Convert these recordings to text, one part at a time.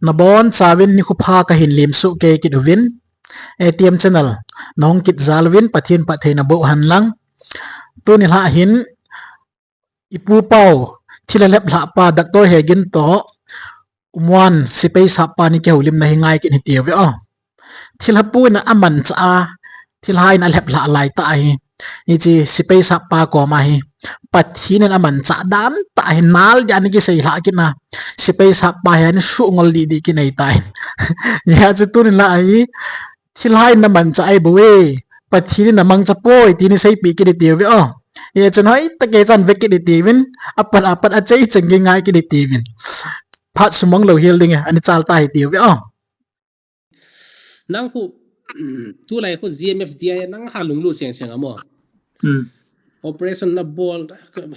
na bon chawin ni khupa ka hin lim su ke ki duvin ATM channel nong kit zalwin pathin pathe na bo han lang tu ni la hin ipu pau thila lep la pa Dr. Hegin to umwan sipei sapa ni ke hulim na hingai ki ni tiwe thila pu na aman cha thila hai na lep la lai ta hi ni chi sipei sapa ko ma hi pathin na aman cha dan ta hi nal ya ni ki sei la ki na sipei sapa ya ni su ngol di ki nei tai ya chu tu ni la hi thila hai na man cha ai buwe pathin na mang cha poi ti ni sei pi ki ni tiwe ye chun hoi ta ke chan ve ki ni tiwin apat a chei cheng ki ngai ki ni tiwin phat sumong lo hil ding ani chal tai tiwe nang hu tu lai hu GMFDI nang halung lu seng seng amo operation na ball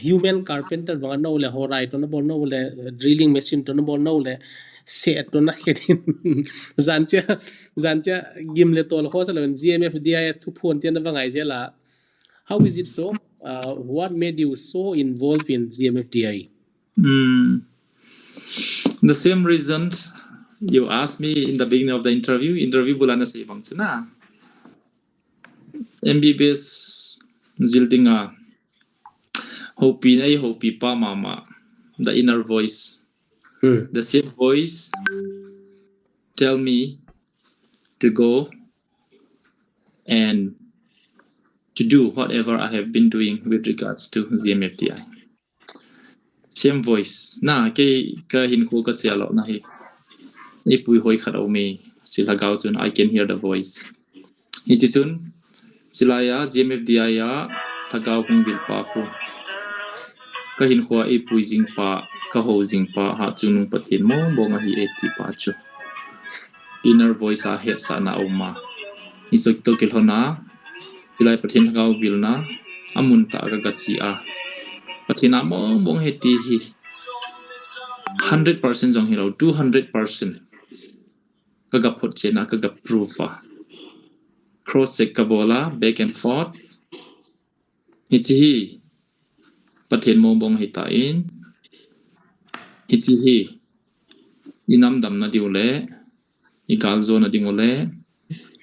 human carpenter bang no le horai to na ball no le drilling machine to na ball no le set to na kedin zancha gim le tol ho sa le GMFDI tu phon tian na wangai je la how is it so what made you so involved in GMFDI the same reason you asked me in the beginning of the interview bulana sei bang chuna MBBS zildinga hopi pa mama the inner voice the same voice tell me to go and to do whatever I have been doing with regards to GMFDI same voice na ke ka hin ko ka chalo na hi ipui hoi kharau me sila gau chun I can hear the voice hi chi chun silaya GMFDI ya thagau hung bil pa khu ka hin khwa ipui jing pa ka ho jing pa ha chunung pathin mo bonga hi eti pa chu inner voice a het sa na oma isok to kilhona silai pathin thagau vil na amun ta ga gachi a pathina mo bong heti hi 100% jong hero 200% kaga phot chena kaga proof cross check ka bola back and forth hi pathen mo bong hita in hi inam dam na diule igal zo na dingole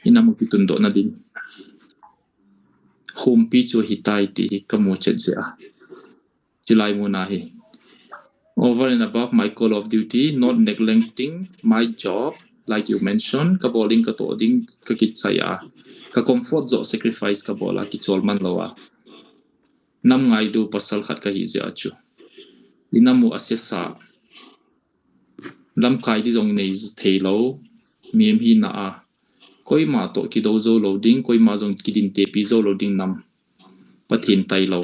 inam kitun do na din home pi chu hitai ti kamo chen se a chilai mo na hi over and above my call of duty not neglecting my job like you mentioned ka bowling ka to ding ka kit saya ka comfort zo sacrifice ka bola ki cholman lawa nam ngai du pasal khat ka hi ja chu dinamu asesa lam kai di jong nei theilo miem hi na a koi ma to ki do zo loading koi ma jong ki din te pi zo loading nam pathin tai lo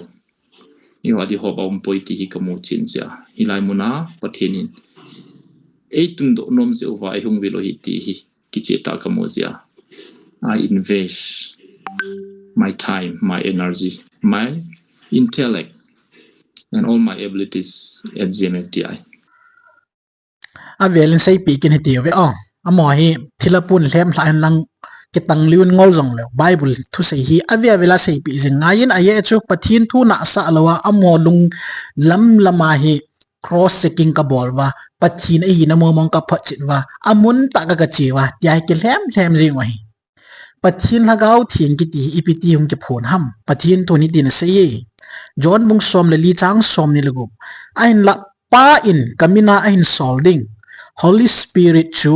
i wa di hob om poi ti hi ka mu chin ja hilai muna pathin in tun do nom se over I hung velo hi ti hi ki che ta ka mo ja I invest my time my energy my intellect and all my abilities at GMFDI avelin sei pi kin heti ve amo hi thilapun hlem hlan lang kitang liun ngol jong le bible thu sei hi avela sei pi jing ngain aye chu pathin thu na sa lawa amo lung lam lama hi cross checking ka bolwa pathin e na mo mong ka phachit wa amun ta ka chiwa tyai ki hlem jing wa hi pathin lagau thien ki ti ipiti hum ki phon ham pathin thu ni tin sei john mung som le li chang som ni lugu ain la pa in kamina ain solding Holy Spirit chu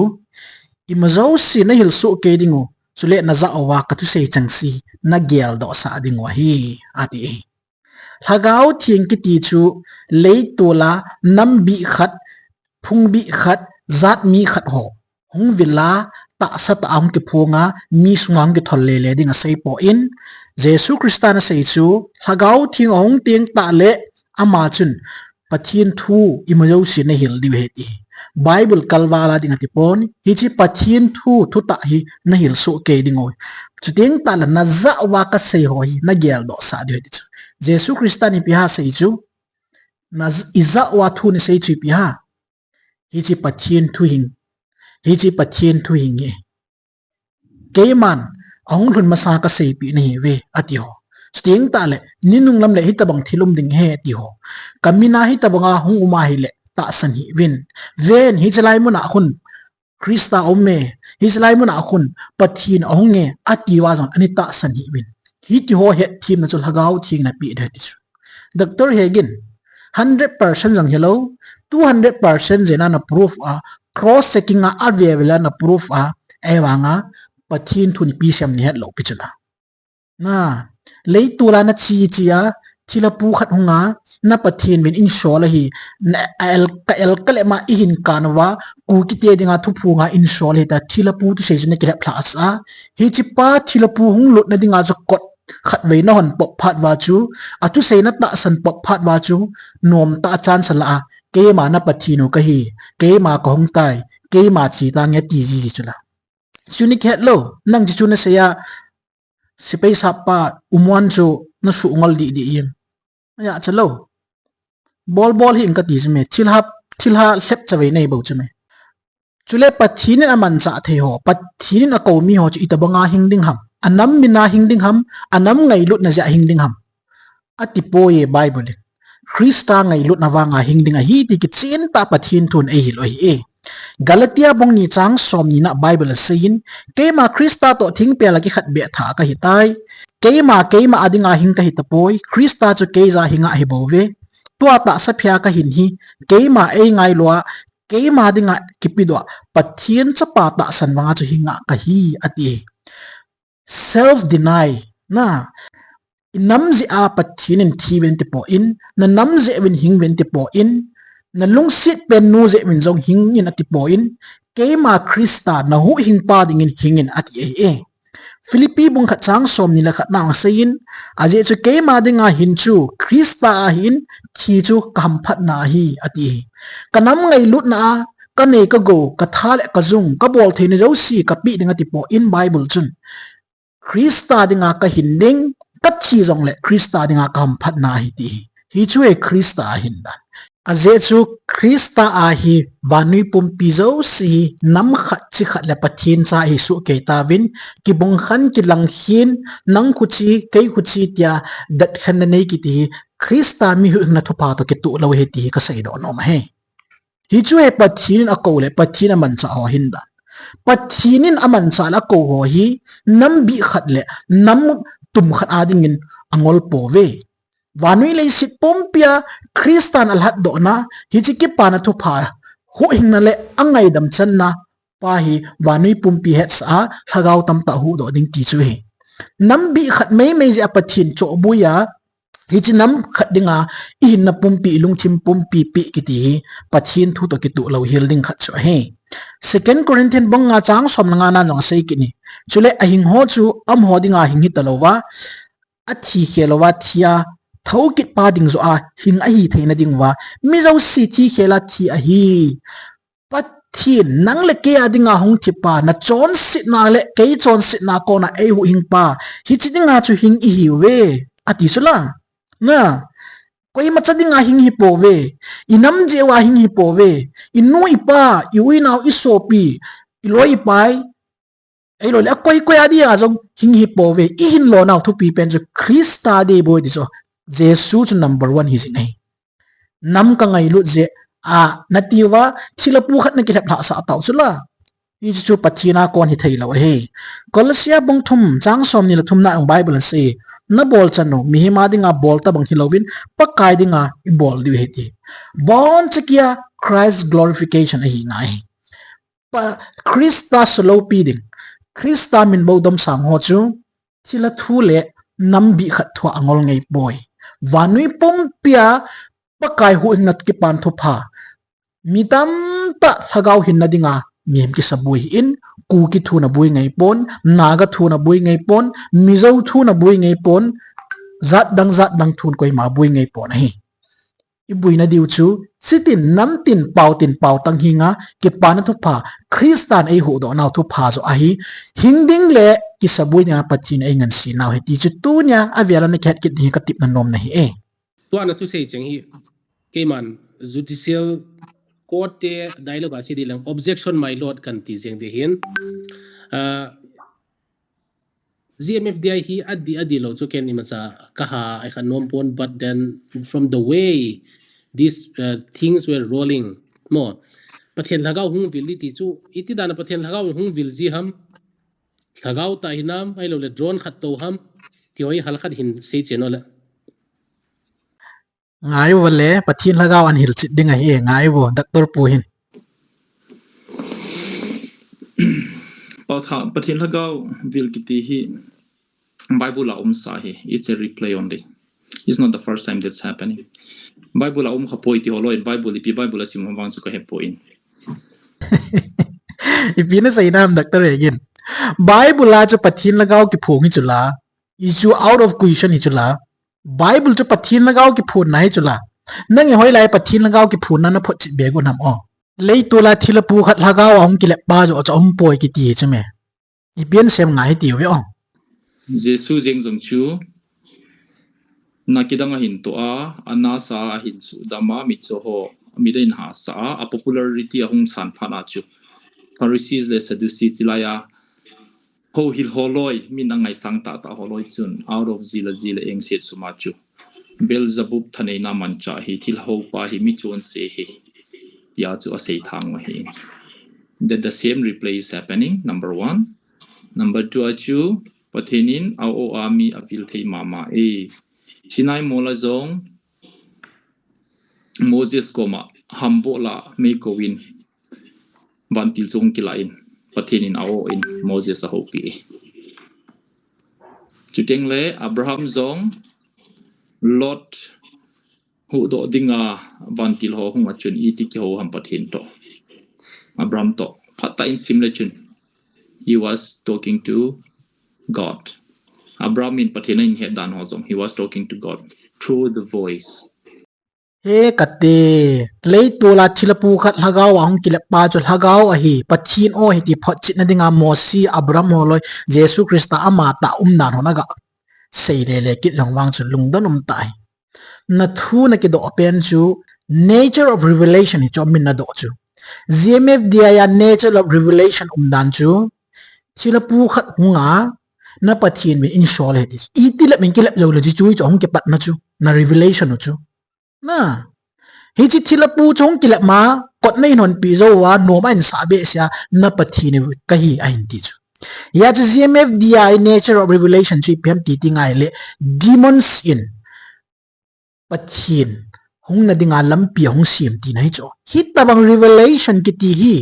imazo si na hilsu ke dingo chule na za awa ka tu sei changsi na gel do sa ding wa hi ati hagau thieng ki ti chu leitola nam bi khat phung bi khat zat mi khat ho hung villa ta sat am ki phunga mi sungam ki tholle le ding a sei po in Jesu Christana sei chu hagau thing ong tieng ta le ama chun pathin thu imazo si na hil di heti Bible kalwala ding atipon hichi pathin thu ta hi na hil so ke dingoi chuteng ta la na za wa ka sei hoi na gel do sa de chu Jesu Christani pi ha sei chu na iza wa thu ni sei chu pi ha hichi pathin thu hing e keman ong lun masa ka sei pi ni ve ati ho chuteng ta le ninung lam le hitabang thilum ding he ati ho kamina hitabanga hung uma hi le ta san hi ven hi chalai mun a hun Krista ome hislai mun akhun pathin ahonge atiwa zon anita san hi win hi ti ho he thim na chul hagau thing na pi de ti Dr. Hegin 100% jang hello 200% jena na proof a cross checking a avela na proof a ewanga pathin thun pi sem ni het lo pichuna na leitula na chi chia thila pu khat hunga na pathin bin in show la hi el kale ma ihin kanwa ku ki te dinga thu phu nga in show le ta thila pu tu sejune ke plus a hi chi pa thila pu hung lut na dinga jo kot khat ve na hon pop phat wa chu atu se na ta san pop phat wa chu nom ta chan sala a ke ma na pathinu ka hi ke ma ko hung tai ke ma chi ta nge ti ji chula chuni khet lo nang ji chuna se ya sipei sapa umwan chu na su ngol di yin ya chalo bol hi inka ti jme thilha hlep chawe nei bo chme chule pathin a man cha the ho pathin a ko mi ho chu itabanga hingding ham anam mina hingding ham anam ngai lut na ja hingding ham ati po ye bible Krista ngai lut na wanga hingding a hi ti ki chin ta pathin thun e hi lo hi e Galatia bong ni chang som ni na bible sein keima Krista to thing pe la ki khat be tha ka hi tai keima adinga hing ka hi tapoi Krista chu ke za hinga hi bo ve tua ta sa phya ka hin hi keima e ngai loa keima dinga kipidwa pathian cha pa ta san wanga chu hinga ka hi ati self deny na namzi a pathin in thi ven te po in na namzi ven hing ven te po in na lungsit pen nu ze min jong hing in ati po in keima Krista na hu hing pa ding in hingin ati e Philippi bung khat chang som ni la khat na sein aje chu keima dinga hin chu Krista a hin thi chu kam phat na hi ati kanam ngai lut na ka ne ka go ka thale ka jung ka bol theine jo si ka pi dinga ti po in bible chun Krista dinga ka hin ding ka thi jong le Krista dinga kam phat na hi ti hi chu e Krista hin dan aje chu Krista a hi vanui pum pi zo si nam khat chi khat le pathin cha hi su ke ta win ki bung khan ki lang hin nang khu chi kei khu chi tia dat khan nei ki ti Krista mi hu na thopa to ke tu lo he ti ka sai do no ma he hi chu e pathin a ko le pathin a man cha ho hin da pathinin aman cha la ko ho hi nam bi khat le nam tum khat ading in angol po ve vanui le sit pompia Kristan alhat do na hi chi ki pa na thu pha hu hing na le angai dam chan na pa hi vanui pumpi het sa thagau tam ta hu do ding ti chu he nam bi khat mei je apathin cho buya hi chi nam khat dinga in na pumpi lung thim pumpi pi ki ti pathin thu to ki tu lo hil ding khat cho he second Corinthian bonga chang som nga na jang sei ki ni chule ahing ho chu am ho dinga hing hi talowa athi khelowa thia thokit pa ding zo a hing a hi theina ding wa mi zo si thi khela thi a hi pathin nang le ke adinga hong thi pa na chon sit na le ke chon sit na ko na e hu hing pa hi chi dinga chu hing i hi we ati sula na koi ma chadinga hing hi po we inam je wa hing hi po we inu ipa iwi naw isopi iloi pai ai lo le koi adi a jong hing hi po we i hin lo naw thu pi pen ju Krista de boy di so Jesus number 1 hi sinai nam ka ngai lu je a natiwa thila pu khat na ki thap sa taw chula hi chu pathina kon hi thei lo he Colosia bong thum chang som ni la thum na ang bible se na bol chano mi ma dinga bol ta bang hilovin pakai dinga I bol di heti bon chikia Christ glorification hi ngai pa Krista solo piding Krista min bodom sang ho chu thila thu le nam bi khat thwa angol ngai boy vanui pompia pakai hu nat ki pan thu pha mitam ta hagau hin na dinga miem ki sabui in ku ki thu na bui ngai pon naga thu na bui ngai pon mizo thu na bui ngai pon zat dang thun koi ma bui ngai pon hi I bui na diu chu sitin nam tin pau tang hinga ki pan thu pha Kristan ei hu do naw thu pha zo a hi hingding le ki sabui na pathin ei ngan si naw he ti chu tu nya aviala na khat ki hi ka tip na nom na hi e to na thu sei cheng hi ke man judicial court te dialogue asi di lang objection my lord kan ti jeng de hin GMFDI hi adi lo chu ken imasa kaha I can nom pon but then from the way these things were rolling more pathian lagau hung vil ti chu iti dana pathian lagau hung vil ji ham lagau ta hinam ai lo le drone khat to ham ti hoi hal khat hin sei cheno la ngai wale pathin lagaw an hil chit dinga hi ngai wo doctor pu hin pathin lagaw vil kiti hi Bible la sa hi it's a replay only. It's not the first time that's happening. Bible la khapoi ti holoi Bible ipi Bible asim wang su ka hepoin. ipina sai nam doctor Hegin Bible la cha pathin lagaw ki phung hi chula issue out of question hi chula Bible cha pathin lagaw ki phun na hi chula nang hoi lai pathin lagaw ki phun na pho chi be go nam o lei to la thila pu khat lagaw hom ki le ba jo cha hom poi ki ti chme ipin sem ngai ti we o Jesu jeng jong chu nakidanga hin to a sa hin su dama mi cho ho mi den ha sa a popularity a hung san phana chu Pharisees le Sadducees silaya ho hil holoi min angai sang ta holoi chun out of zila eng set suma chu Beelzebub thane na mancha hi thil ho pa hi mi chon se hi ya chu a sei thang ma hi that the same replay is happening. Number 1. Number 2 chu pathenin au o ami avil thei mama Sinai mola zong Moses koma hambola me kowin vantil zong kilain pathenin au in Moses a hopi chuteng le Abraham zong Lot hu do dinga vantil ho hunga chun iti ki ho ham pathin to Abraham to phata in simle chun he was talking to God. Abraham in pathina in head dan hozong he was talking to God through the voice. he kate lei to la thila pu khat lagaw hom ki le ba jo lagaw a hi pathin o hi ti pho chit na dinga mosi Abraham holoi Jesus Christa ama ta dan honaga sei le kit jongwang chu lungdon tai na thu na ki do open chu nature of revelation hi chomin na do chu GMF dia nature of revelation dan chu thila pu khat hunga na pathin mi in shol he dis itilap min kilap zoology chu chong ke pat na chu na revelation chu na hi chi thila pu chong kilap ma kot nei non pi zo wa no man sa be sia na pathin ka hi a hin ti chu ya chu GMF dia nature of revelation chi pem ti ti ngai le demons in pathin hung na dinga lampi hung sim ti nai cho hit tabang revelation ki ti hi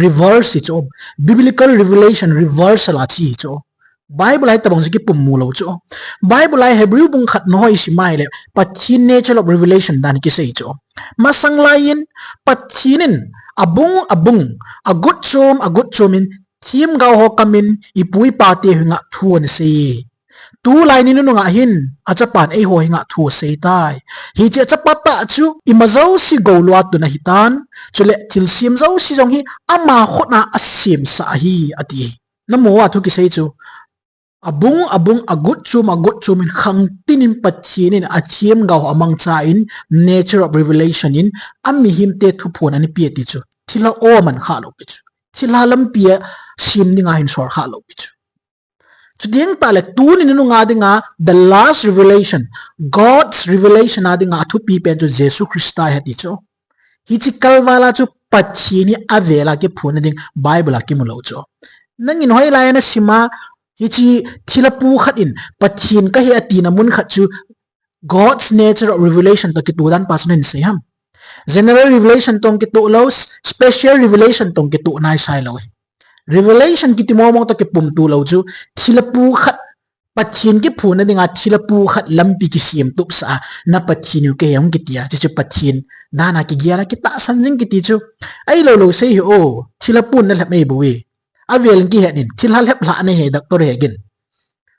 reverse cho biblical revelation reverse la chi cho Bible ai tabang ki pum mu lo cho Bible ai Hebrew bung khat no hoi simai le pathin nature of revelation dan ki sei cho masang lain pathinin abung a good chomin thim gaw ho kamin ipui pa te hunga thuan se tu lai ni nu nga hin achapan ei ho hinga thu sei tai hi che chapata chu imazau si go lwa tu na hitan chule thil sim zau si jong hi ama khona asim sa hi ati namo wa thu ki sei chu abung a good chum in khang tinin pathinin athiam gaw amang cha in nature of revelation in ami him te thu phon ani pi ti chu thila o man kha lo pi chu thila lam pia sim ni nga hin sor kha lo pi chu Chudeng tale tunin nu nga dinga the last revelation God's revelation adinga thu pi pen chu Jesus Christa he ti cho hi chi kalwala chu pathini avela ke phun ding Bible ki mulo cho nangin hoi lai na sima hi chi thilapu khat in pathin ka hi atina mun khat chu God's nature of revelation to ki tu dan pasnen se ham general revelation tong ki tu lo special revelation tong ki tu nai sai lo revelation ki ti momong to ki pum tu lo chu thilapu khat pathin ki phuna dinga thilapu khat lampi ki siam tup sa na pathin ke yong ki tia chu pathin dana ki giala ki ta sanjing ki ti chu ai lo sei hi o thilapun na hlap ei buwi avel ki hedin thilhal hep la ne he doctor Hegin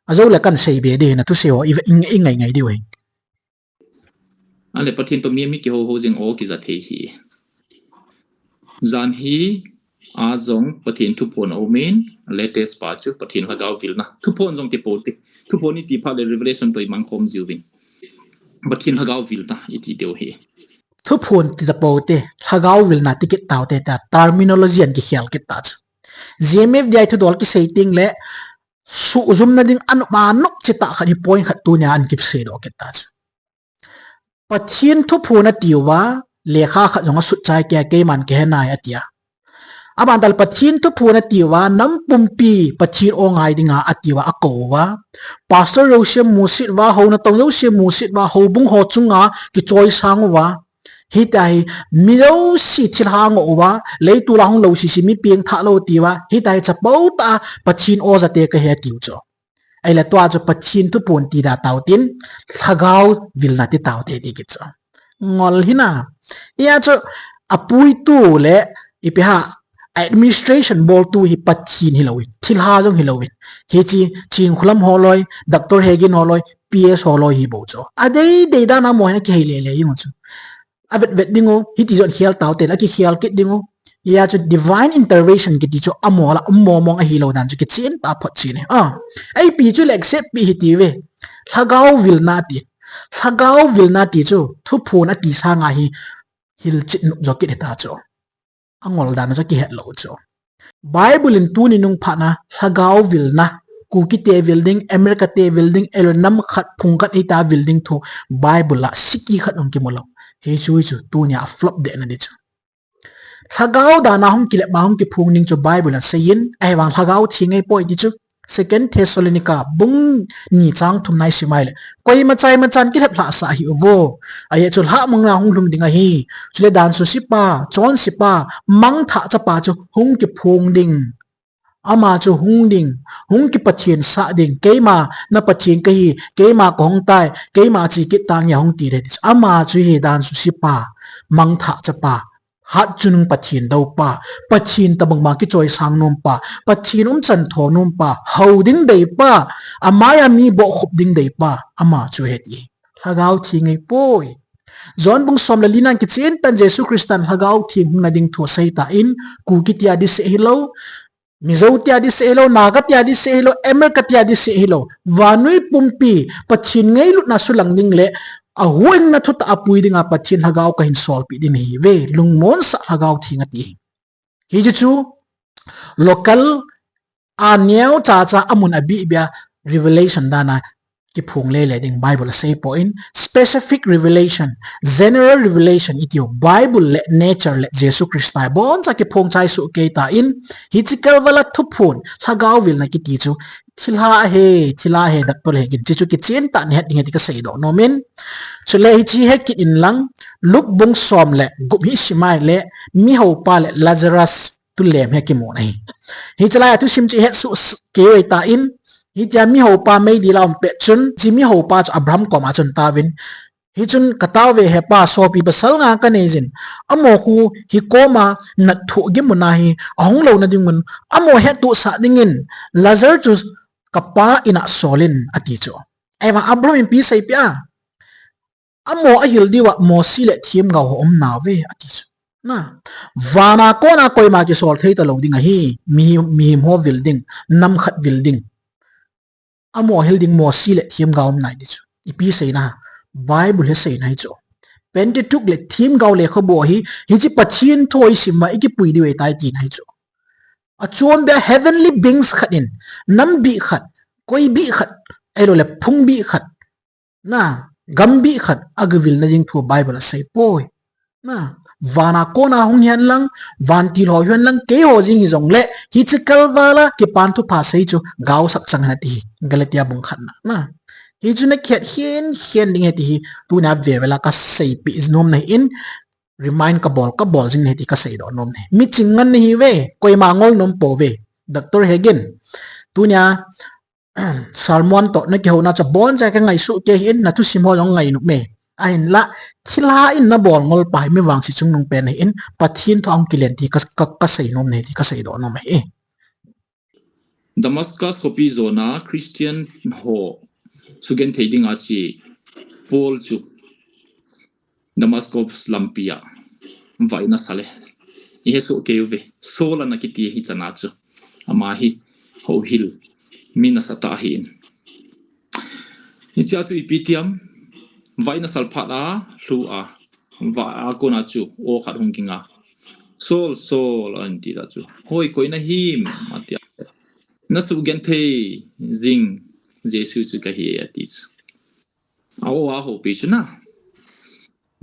azo la kan sei be de na tu se o ngai di we ale pathin to mi ki ho jeng o ki za the hi zan hi a zong pathin thu pon o main latest pa chu pathin lagaw vilna thu pon zong ti poti thu pon ni ti pha le revelation to imang khom jiwin pathin lagaw vilna iti deu hi thu phun ti da pote lagaw vilna ticket taute ta terminology an ki khial ki ta GMF dai thu dol ki setting le su zum na ding an ma nok chita khani point khat tu nya an kip se do ki ta pathin thu phuna tiwa lekha kha jonga su chai ke man ke nai atia aban dal pathin tu phuna tiwa nam pumpi pathin o ngai dinga atiwa akowa pastor rosem musit wa ho na tong rosem musit wa ho bung ho chunga ki choi sangwa hi tai milo si thil hang owa leitu la hong lo si mi pieng tha lo tiwa hi tai chapau ta pathin o zate ka he tiu cho ai la twa cho pathin tu pon ti da tau tin thagau vil na ti tau te ti ki cho ngol hina ya cho apui tu le ipiha administration bol tu hi pathin hilowin thil ha jong hilowin hi chi chin khulam holoi doctor Hegin holoi PS holoi hi bo cho adei de da na mo na ki hele le yung chu avet vet dingo hi ti jon khial tau te la ki khial kit dingo ya chu divine intervention ki ti chu amola mong a hi lo dan chu ki chin ta phot chi ne ai pi chu lek se pi hi ti we lagau vil na ti chu thu phu na ti sa nga hi hil chit nu jo ki ta chu angol dan cho ki het lo cho bible in tu ni nung phana lagau vil na ku ki te building america te building elo nam khat phung kat ita building thu bible la siki khat ong ki molo he chui chu tu nya flop de na di chu lagau da na hong ki le ma hong ki phung ning chu bible la sayin ai wang lagau thingai poi di chu second thessalonica bung ni chang thum nai simaile koi ma chan ki hla sa hi vo ai chu ha mong na hong lung dinga hi chule dan su sipa chon sipa mang tha cha pa chu hong ki phung ding ama chu hung ding hung ki pathian sa ding keima na pathian ka hi keima ko hong tai keima chi ki tang ya hong ti re ama chu hi dan su sipa mang tha cha pa hat chunung pathin do pa pathin tabang ma ki choi sang nom pa pathin chan tho nom pa houding dei pa amaya mi bo khop ding dei pa ama chu heti lagau thingai poi zon bung som la linan ki chen tan jesu christian lagau thing hung na ding tho sai ta in ku ki tia di se hilo mizo tia di se hilo naga tia di se hilo america tia di se hilo vanui pumpi pathin ngei lut na sulang ning le a hueng na thut apui dinga pathin hagau ka hin sol pi din hi ve lungmon sa hagau thinga ti hi chu local anyau cha cha amun abi bia revelation dana ki phung le le ding bible say point specific revelation general revelation itio bible le nature le jesu christ bon cha ki phung chai su ke ta in hichikal wala thupun hagau vil na ki ti chu thila he doctor he ki chu ki chen ta ne ding ti ka sei do no men chule hi chi he ki in lang luk bung som le gup hi simai le mi ho pa le lazarus tu lem he ki mo nai hi chala tu sim chi he su ke ta in hi tia mi ho pa mai di lam pe chun chi mi ho pa abraham ko ma chun ta win hi chun kataw ve he pa so pi basal nga ka ne jin amo hu hi ko ma na thu gi mu na hi ahong lo na ding mun amo he tu sa dingin lazar chu kapa ina solin ati cho ai wa abraham in pi sai pia amo a hil diwa mo si le thiem ga ho om na ve ati chu na vana ko na koi ma ki sol thei ta lo ding hi mi ho building nam khat building amo hilding mo si le thiem ga om nai di chu ipi sei na bible he sei nai chu pentateuch le thiem ga le kho bo hi chi pathin thoi simma iki pui di we tai ti nai chu a chon be heavenly beings khatin nam bi khat koi bi khat elo le phung bi khat na gam bi khat agwil na ding thu bible sei poi na vana kona hung hian lang van til ho hian lang ke ho jing hi jong le hi chi kalwala ki pan thu pha sei chu gau sak chang na ti galatia bung khan na hi chu na khet hian ding ti hi tu na ve wela ka sei pi is nom na in remind ka bol jing ne ti ka sei do nom ne mi chingan ni hi we koi ma ngol nom po we doctor Hegin tu nya salmon to na ki ho na cha bon ja ka ngai su ke hin na tu simo jong ngai nu me ain la thila in na bol ngol pai me wang si chung nung pen in pathin thong kilen ti ka sei nom ne ti ka sei do no me Damascus kopi zona Christian ho sugen thading achi Paul chu Damascus lampia vaina sale yesu keuve sola na kiti hi chana chu ama hi ho hil mina sata hin hi cha chu ipitiam vaina salphala lu a va akona chu o khat hunginga sol anti da chu hoi koina him atia na su gen the zing jesu chu ka hi atis aw wa ho pi chu na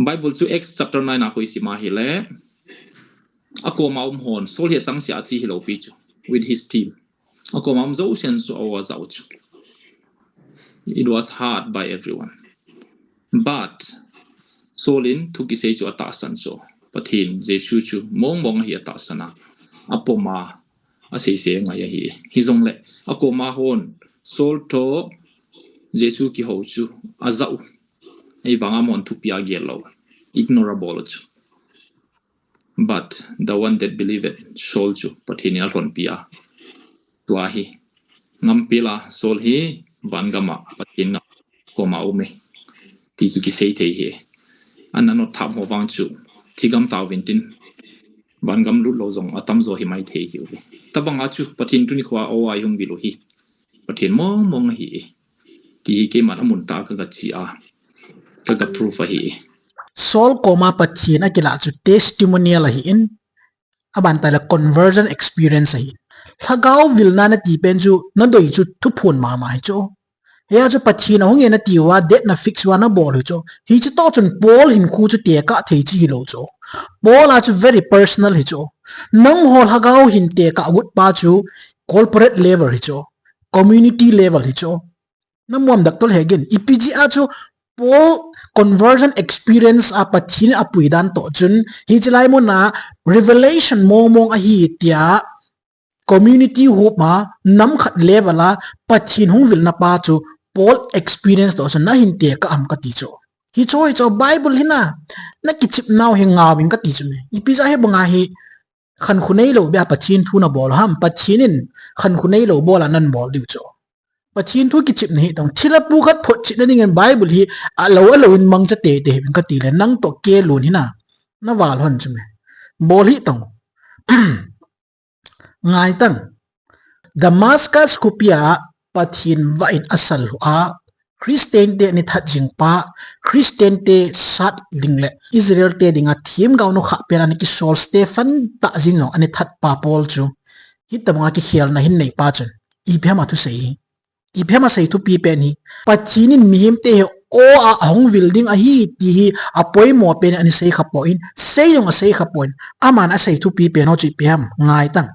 bible chu Acts chapter 9 a hoi sima hi le ako Maun hon Saul he chang sia chi hilo pi chu with his team ako Maun Zou sian so awa zau chu. It was hard by everyone, but Saulin thuki sei chu ata san so pathin Jesu chu mong hi ata sana apoma a sei se nga ya hi zong le ako ma hon Saul to Jesu ki ho chu azau ei wanga mon thu pia gelo ignorable chu. But the one that believed Saul chu pathin a ron pia tua hi ngam pila Saul hi vangama pathin nga ko ma ume ti chu ki sei thei hi anano tham ho wang chu thigam taw vintin vangam lu lo zong atam zo hi mai thei hi tabanga chu pathin tu ni khwa o ai hung bilu hi pathin mong hi ti ke mat amun ta ka chi a ka proof hi Saul koma pathin akila chu testimonial hi in aban ta la conversion experience hi lagao vilna na ti pen chu na doi chu thu phun ma mai chu ya chu pathin hong na ti wa det na fix wa na bol chu hi chu to chun Paul hin khu chu te ka thei chi lo chu Paul a chu very personal hi chu nang hol lagao hin te ka gut pa chu corporate level hi chu community level hi chu namuam dak tol Hegin ipg a chu Paul conversion experience a pathin a puidan to chun hi chlai mo na revelation mong a hi tia community hope ma nam khat level a pathin hung vil na pa chu Paul experience to chun na hin te ka am ka ti chu hi choi cho Bible hina na ki chip now hi ngawin ka ti chu me ipisa he banga hi khan khunei lo bia pathin thu na bol ham pathinin khan khunei lo bola nan bol diu chu pathin thu ki chip nahi tong thila pu khat phot chi na ding Bible hi alo in mang cha te te bin ka ti le nang to ke lun hina na wal hon chu me bol hi tong ngai tang Damascus kupia pathin va in asal a Christian te ni that jing pa Christian te sat lingle Israel te dinga thim gaw no kha pera ni ki Saul Stephen ta jing no ani that pa Paul chu hi tamanga ki khial na hin nei pa chun I phema thu sei I phema sei thu pi pen hi pathinin mihim te o a hong building a hi ti hi apoi mo pen ani sei kha point sei yong a sei kha point aman a sei thu pi pen ho chi phem ngai tang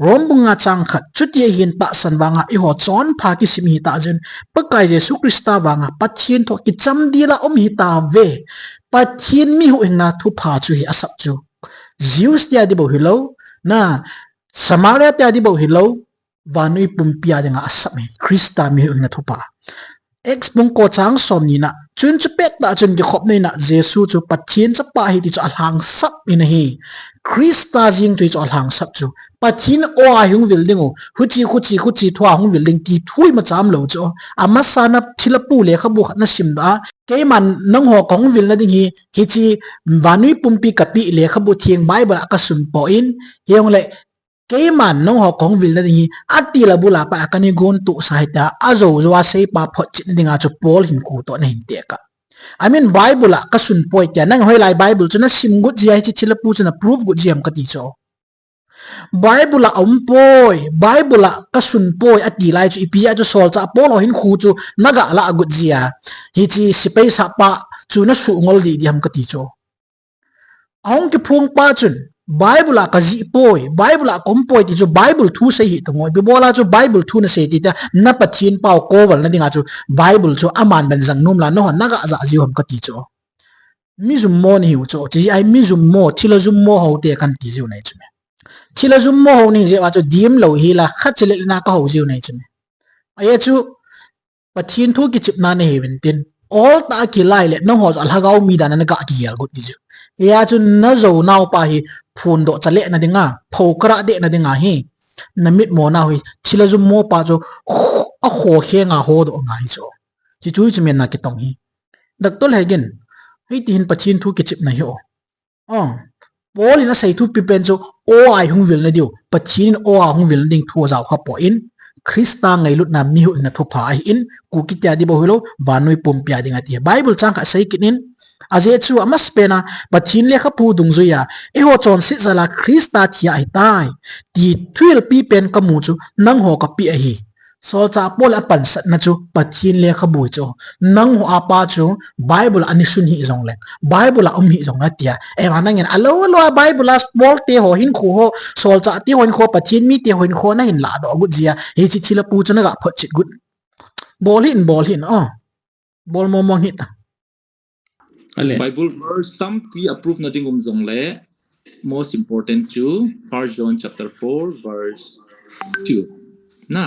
rombunga chang khat chutia hin ta sanwanga I ho chon pha ki simi ta jen pakai Jesu Krista wanga pathin tho ki chamdila hi ta ve pathin mi hu engna thu pha chu hi asap chu Zeus tia di bo hilo na Samaria tia di bo hilo vanui pumpia denga asap me Krista mi hu engna thu pa ex bung ko chang som ni na chun chu pet ta chun ki khop nei na Jesu chu pathin cha pa hi ti chu alhang sap in hi Krista jing chu alhang sap chu pathin o a hung building o huchi thwa hung building ti thui ma cham lo chu ama sana thilapu le khabu khatna sim da ke man nang ho kong vil na ding hi chi vanui pumpi kapi le khabu thieng Bible ka sun po in yong le ke man nong ho kong vil na ding hi ati la bula pa akani gon tu sahita azo zo sei pa phot chin dinga chu Paul hin ku to na hin te ka I mean Bible ka sun poi kya nang hoi lai Bible chu na sim gut ji hi chi thilapu chu na proof gut ji am ka ti cho Bible poi Bible ka sun poi ati lai chu ipia chu sol cha Paul hin khu chu naga la gut ji a hi chi sipei sa pa chu na su ngol di ham ka ti cho aung ki phung pa chun Bible ka ji poi Bible kom poi ti chu Bible thu sei hi to ngoi bi bola chu Bible thu na sei ti ta na pathin pau ko wal na dinga chu Bible chu aman ban jang num la no naga za ji hom ka ti cho mi zum mo ni hu cho ji ai mi zum mo thila zum mo ho te kan ti ju nai chu me thila zum mo ho ni je wa chu dim lo hi la khat chele na ka ho ju nai chu me ai chu pathin thu ki chip na ne he bin tin all ta ki lai le no ho al hagau mi da na ga ki yal gut ji ya chu na zo naw pa hi phun do chale na dinga phokra de na dinga hi namit mo na hui thila zum mo pa jo a kho khe nga ho do ngai cho chi chui chu men na ki tong hi dak tol Hegin hei tin pathin thu ki chip na hi o Paul ina sei thu pi pen cho o ai hung vil na diu pathin o a hung vil ding thu zaw kha po in Krista ngai lut na mi hu na thu pha in ku ki tia di bo hilo vanui pum pia dinga ti Bible chang ka sei kinin aje chu amas pena pathin le kha pu dung zuya e ho chon si zala Krista thia ai tai ti 12 pi pen ka mu chu nang ho ka pi a hi Sol cha pol apan sat na chu pathin le khabui chu nang ho apa chu Bible ani sun hi zong le Bible a hi zong na tia e ma nangin alo lo Bible as bol te ho hin khu ho sol cha ti hon kho pathin mi te hon kho na hin la do gut zia hi chi thila pu chu na ga phot chit gut bol hin bol mo hit Bible verse some we approve nothing zong le most important to 1 John chapter 4 verse 2 na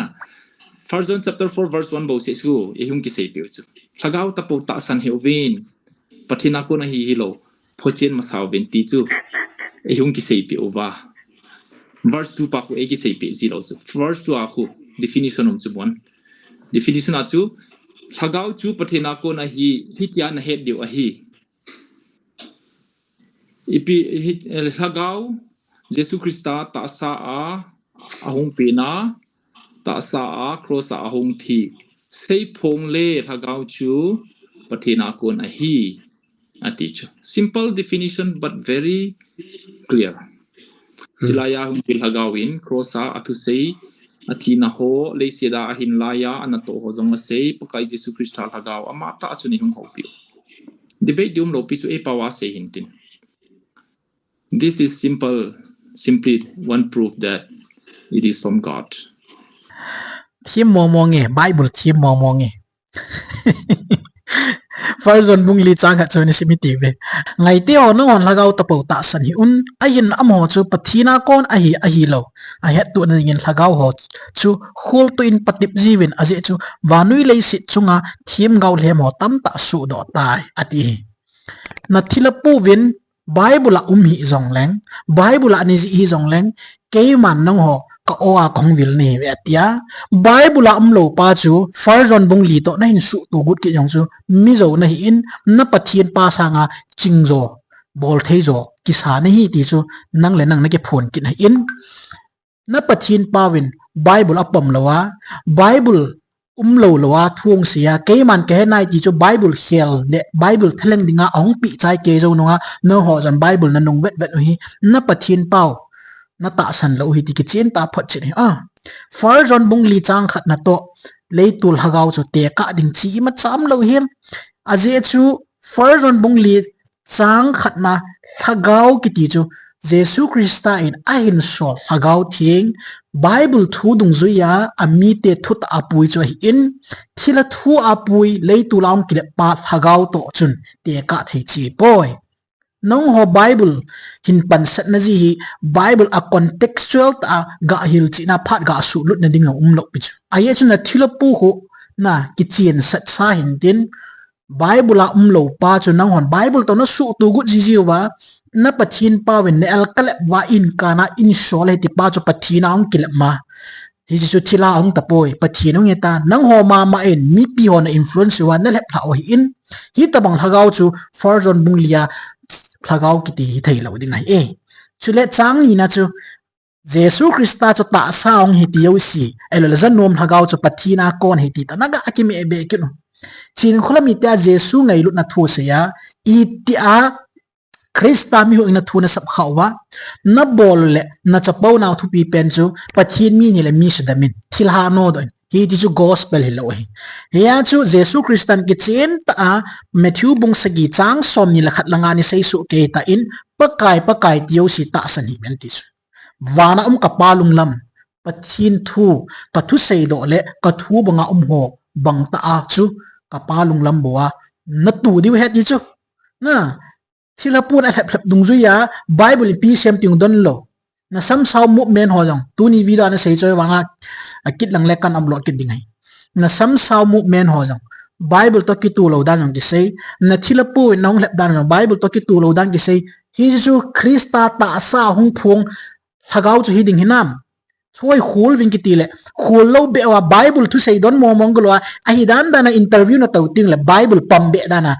1 John chapter 4 verse 1 bo se chu e hum ki sei piu chu thagau ta po ta san heovin pathina ko na hi hilo phochen ma saw ben ti chu e hum ki sei piu wa verse 2 pa ko e ki sei pi zero chu verse 2 a khu definition chu bon definition a chu thagau chu pathina ko na hi hitia na het dio a hi ipi thagau Jesus Christa ta sa a ahung pina ta sa a cross a ahung thi sei phong le thagau chu pathina ko na hi ati chu simple definition but very clear jilaya hung bil hagawin cross a atu sei athina ho le sida ahin laya anato ho zong sei pakai Jesus Christa hagaw ama ta asuni hung hopi debate dum lo pisu e pawa se hintin. This is simply one proof that it is from God. Thim mo nge Bible thim mo nge Farzon bung li chang ha choni simiti ve ngai te on on lagaw tapo ta san hi un ayin amo chu pathina kon a hi lo a het tu na ngin lagaw ho chu khol to in patip jiwin aje chu wanui lei sit chunga thim gaw le mo tam ta su do tai ati na thila pu win Bible hi zong leng Bible ani hi zong leng ke man nang ho ka oa kong vil ne ve tia Bible lo pa chu farzon bung li to na hin su tu gut ki jong chu mi zo na hi in na pathian pa sanga chingzo bol thei zo ki sa na hi ti chu nang le nang na ke phone ki na in na pathian pa win Bible apam lawa Bible lo lawa thuang sia ke man ke nai ti chu Bible hel le Bible thleng dinga ong pi chai ke zo nonga no ho jan Bible na nung vet vet hi na pathian pau na ta san lo hi ti ki chen ta phot chi a far jon bung li chang khat na to leitul hagaw chu te ka ding chi ma cham lo hin aje chu far jon bung li chang khat na hagaw ki ti chu Jesu Christa in ahin sol hagaw thing Bible thu dung zuya ami te thut apui chu hi in thila thu apui leitul ang ki pa hagaw to chun te ka thei chi poi nong ho Bible hin pan sat na ji Bible a contextual ta ga hil chi na phat ga su lut na ding lo pichu aye chu na thila pu ho na ki chien sat sa hin tin Bible a lo pa chu nang hon Bible to na su tu gu ji ji wa na pathin pa wen ne al kal wa in kana in shol he ti pa chu pathina ong kil ma hi chu thila ong ta poi pathina ong eta nang ho ma en mi pi ho na influence wa na le pha o in hi ta bang hagaw chu farzon bunglia lagaw kiti thei lo ding ai e chule chang ni na chu Jesu Christa chu ta saong hi tiau si elo la zanom lagaw chu pathina kon hi ti ta naga akimi ebe kinu chin khulami ta Jesu ngai lut na thu se ya i ti a Christa mi hu ina thu na sap khawa na bol le na chapau na thu pi pen chu pathin mi ni le mi sadamin thilha no do hi ti chu gospel hi lo hi ya chu Jesu Christian ki chen ta Matthew bung sagi chang som ni la khat langa ni sei su ke ta in pakai tiau si ta san hi men ti chu wana kapalung lam pathin thu ka thu sei do le ka thu banga ho bang ta a chu kapalung lam bowa na tu diu het ni chu na thila pun a hep dung zu ya Bible pi sem ting don lo na sam saw mu men ho jong tu ni vida na sei choi wanga akit lang le kan am lot kit dingai na sam saw mu men ho jong Bible to ki tu lo dan jong ki sei na thila pu nong lep dan jong Bible to ki tu lo dan ki sei hi ju Christa ta sa hung phung hagaw chu hi ding hinam choi khul win ki ti le khul lo be wa Bible thu sei don mo mongolo a hi dan da na interview na to ting le Bible pam be da na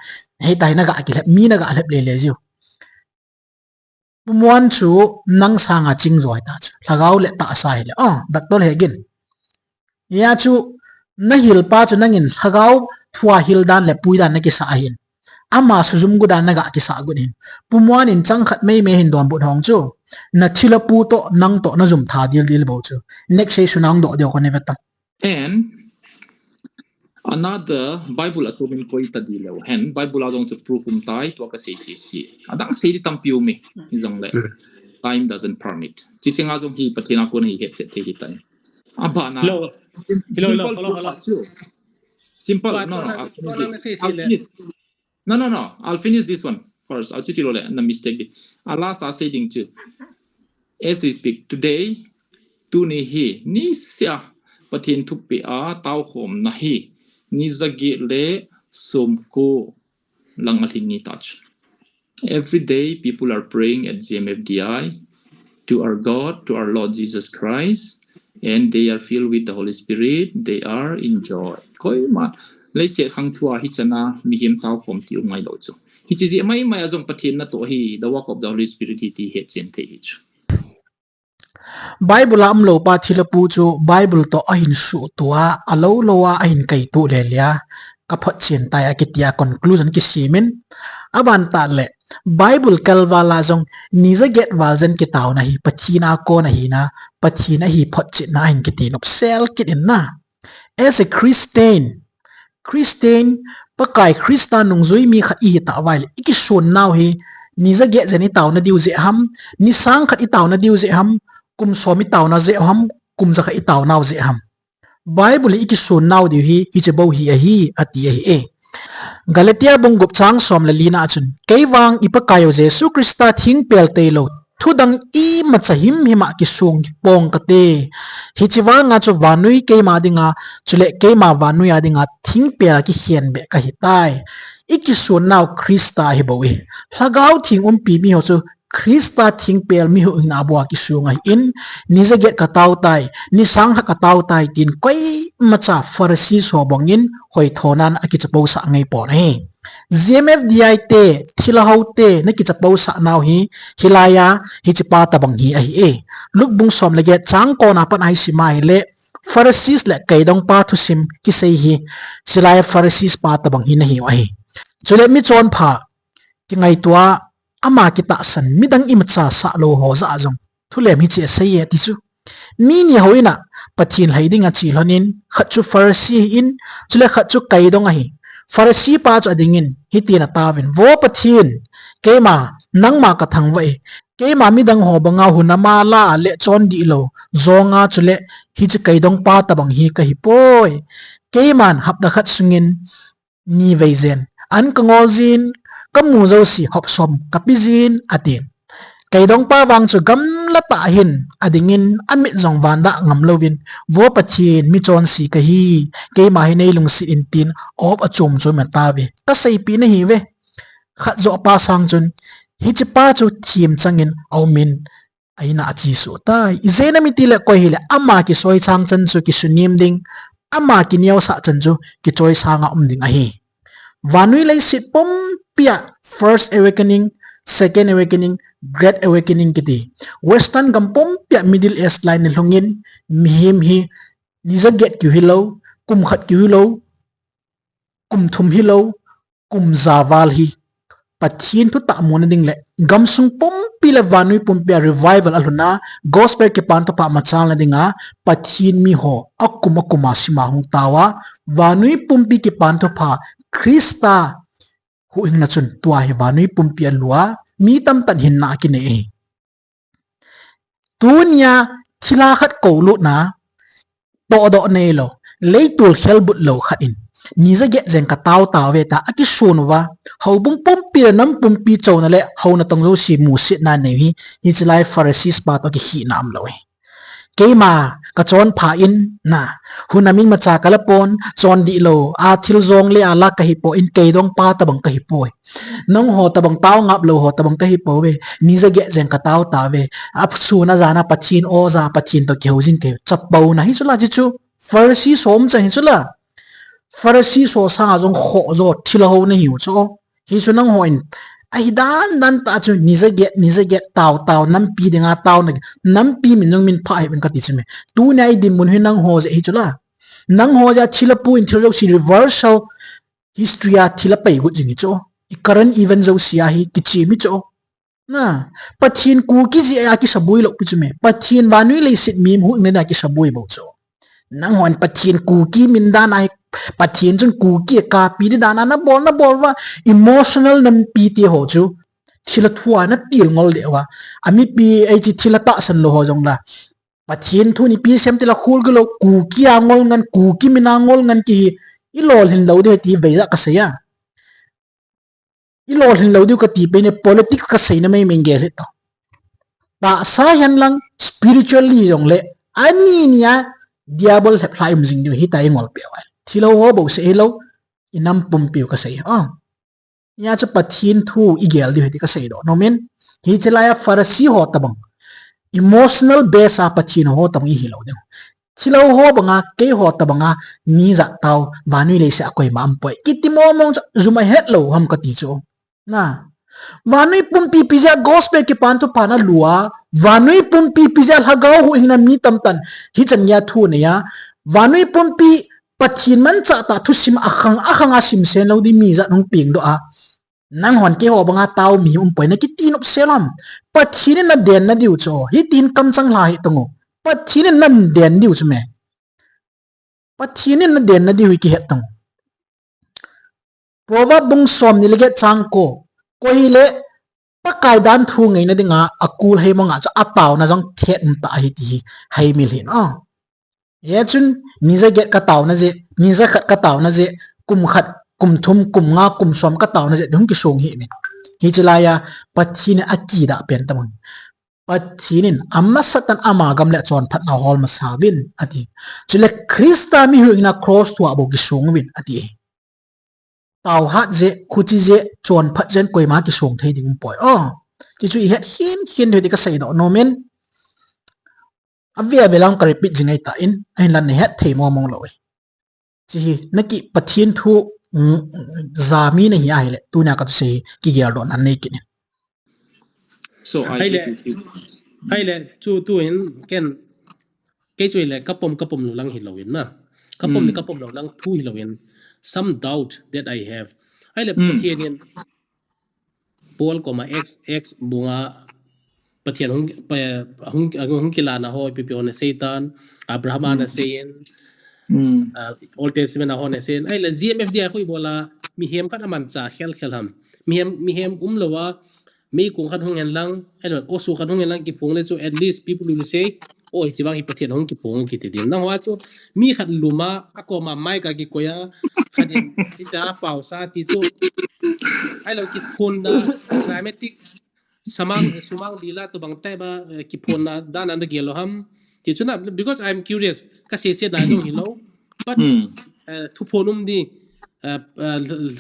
hei tai na ga ki lep mi na ga lep le le ju muan chu nang sanga ching roi ta chu lagaw le ta sai le dak tol Hegin ya chu na hil pa chu nangin lagaw thua hil dan le pui dan na ki sa hin ama suzum gu dan na ga ki sa gun hin pumuan in chang khat mei me hin dom bu thong chu na thila pu to nang to na zum tha dil bo chu next session ang do de ko ne vetam And another Bible at sumin ko itadilaw. Hen Bible adong to prove tai to ka say. Adang say di tampiu me isang le. Time doesn't permit. Jising azong hi patina ko na hi headset te hitai. Aba na. Simple. No. I'll finish this one first. I'll tell you the mistake. Last I saying too. As we speak today, tu ni hi ni sia patin tu pi a tau hom na hi ni zagi le som ko lang atin ni touch. Every day people are praying at GMFDI to our God, to our Lord Jesus Christ, and they are filled with the Holy Spirit. They are in joy. Koi ma lấy sẽ khang thua hi chana mi him tao khom ti ngai lo chu hi chi mai azong pathin na to hi the work of the Holy Spirit hi ti he chen the hi chu Bible am lo pa thila pu chu Bible to ahin su tua alo lowa ahin kai tu le lia ka phot chen tai akitia conclusion ki simin aban ta le Bible kalwala jong niza get walzen ki taw na hi pathina ko na hi na pathina hi phot chin na hin ki tin op sel kit in na as a Christian pakai Krista nung zui mi khat i ta wai iki son naw hi niza get jani taw na diu je ham ni sang khat i taw na diu je ham kum somi taw na je ham kum za kha i taw naw je ham Bible iki son naw diu hi che bo hi a hi ati hi e Galatia bung gup chang som la lina chun keiwang ipakayo Jesu Krista thing pel te lo thudang I machahim hima ki sung pong kate hichiwa nga chu vanui keima dinga chule keima vanui adinga thing pel ki hian be ka hitai iki sun naw Krista hi bowi hlagau thing pi mi ho chu Krista thing pel mi hu ina bwa ki sunga in niza get ka taw tai ni sang ha ka taw tai tin koi macha farsi so bongin hoi thonan aki chapo sa ngai por he GMFDI te thilahau te na ki chapo sa naw hi hilaya hi chipa tabang hi ai e lukbung som lege chang ko na pan ai simai le farsis le kaidong pa thu sim ki sei hi silaya farsis pa tabang hi na hi wa hi chule mi chon pha ki ngai tua ama kita san midang imatsa sa lo ho za jong thulem hi che sei ti chu mi ni hoina pathin haidinga chi lonin khachu farsi in chule khachu kaidong a hi farsi pa cha dingin hi tina tawin vo pathin keima nangma ka thangwai keima midang ho banga hunama la le chon di lo zonga chule hi chi kaidong pa tabang hi ka hi poi keiman hapda khat sungin ni veizen an kangol jin kamu zo si hop som kapizin atin kaidong pa wang chu gam la ta hin adingin amit zong wanda ngam lovin vo pathin mi chon si ka hi keima hi nei lung si in tin op achum chu ma ta ve ka sei pi na hi ve khat zo pa sang chun hi chi pa chu thim changin aumin aina achi su tai izena mi tile ko hi le ama ki soi chang chan chu ki sunim ding ama ki niaw sa chan chu ki choi sanga ding a hi vanui lai sit pom pia first awakening second awakening great awakening kiti western gampom pia middle east line lungin mihim hi niza get ki hilo kum khat ki hilo kum thum hilo kum zawal hi pathin tu ta mon ding le gamsung pom pila vanui pom pia revival aluna gospel ke pan to pa machal na dinga pathin mi ho akuma sima hung tawa vanui pom pi ke pan to pa Krista hu ingna chun tua hi vanui pom pi alwa mi tam tan hin na ki nei tunya thila khat ko lu na to do nei lo leitul helbut lo khat in niza ge zen ka taw ve ta aki sunwa hobung pumpi nam pumpi chona le hona tonglo si musit na nei hi chilai pharisees pa to ki hi nam lo keima ka chon pha in na hunamin macha kalapon chon di lo a thil zong le ala ka hi po in keidong pa tabang ka hi po nong ho tabang taw ngap lo ho tabang ka hi po ve niza ge zen ka taw ta ve ap su na jana pathin o za pathin to ke hojin ke chapau na hi chula ji chu pharisees som cha hi chula Farasi so sa jong kho zo thila ho na hiu cho hi chu nang hoin ai dan ta chu niza get taw nam pi dinga taw na nam pi min jong min pha hin ka ti chme tu nai dim mun hin nang ho je hi chula nang ho ja thila pu in thilo si reversal history a thila pai gu jingi cho I current event zo sia hi ki chi mi cho na pathin ku ki ji a ki sabui lo pi chme pathin wanui le sit mim hu ne da ki sabui bo cho nang hon pathin ku ki min dan ai pathin chun ku ki ka pi di dan na bol wa emotional nam pi ti ho chu thila thua na til ngol de wa ami pi ai chi thila ta san lo ho jong la pathin thu ni pi sem tila khul glo ku ki angol ngan ku ki min angol ngan ki i lol hin lo de ti ve za ka se ya i lol hin lo de ka ti pe ne politics ka se na mai mengel he to ta sa yan lang spiritually jong le ani nia diabol hep lai mjing du hi tai ngol pe wa thilo ho bo se lo inam pum piu ka se nya cha pathin thu igel di hi ka se do no men hi chala ya farasi ho tabang emotional base a pathin ho tam hi lo de thilo ho banga ke ho tabanga ni za taw vanui le sa koi mam poi kitimo mong zuma het lo ham ka ti cho na vanui pumpi pizza gospel ki pantu pana lua vanui pumpi pizza hagau hu inam ni tamtan hi chanya thu ne ya vanui pumpi pathin man cha ta thu sim akhang asim sen lo di mi za nong ping do a nang hon ke ho banga taw mi poi na ki tin op selam pathin na den na diu cho hi tin kam chang la hi tongo pathin na den diu chme pathin na den na diu ki het tong proverb bung som ni lege chang ko koile pakai dan thu ngai na dinga akul he manga cha ataw na jang thet ta hi ti hai mil hin ye chun ni za get ka taw na je ni za khat ka taw na je kum khat kum thum kum nga kum som ka taw na je dum ki song hi me hi chalaya pathin aki da pen tamang pathinin amma satan ama gam le chon phat na hol ma savin ati chule krista mi hu ina cross tu abo ki song win ati taw hat je khuchi je chon phat jen koi ma ki song thei ding poi ki chu het hin de ka sei do no men avia belang ka repeat jingai ta in ai lan ne het thei mo mong lo chi naki pathin thu zami ne hi ai le tu na ka tu sei ki gyal do nan nei kin So ai le tu in ken ke chui le kapom lo lang hi lo in na kapom lo lang thu hi lo in some doubt that I have ai le pathian Paul koma x bunga pathian hung kila na ho pipi on Satan Abraham na sein Old Testament na ho na sein ai le GMF dia khoi bola mi hem kan aman cha khel ham mi hem lawa mi kung khan hong en lang ai lo osu khan hong en lang ki phung le chu at least people will say oi chiwang hi pathian hong ki phung ki ti din na wa chu mi khat luma akoma mai ka ki koya khanin ita pausa ti chu ai lo ki phun da dramatic sumang lila to bang tai ba ki phun na dan an gelo ham ti chu na because I'm curious ka se na jong hilo but thu phonum di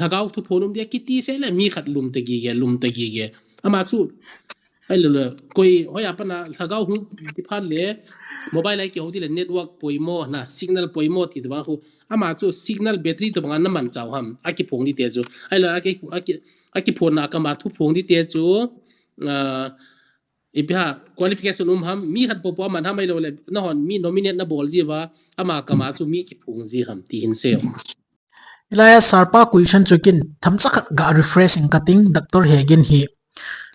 lagaw thu phonum di ki ti se le mi khat lum te gi ge ama chu ai lo koi hoya pa na lagaw hu ti phan le mobile ai ki ho di le network poimo na signal poimo ti ba hu ama chu signal battery to bang na man chaw ham aki phong di te chu ai lo aki phone na ka ma thu phong di te chu ipha qualification ham mi khat po man ham ai lo le na hon mi nominate na bol ji wa ama ka ma chu mi ki phong ji ham ti hin se ilaya sarpa question chukin thamcha ga refreshing cutting Dr. Hegin hi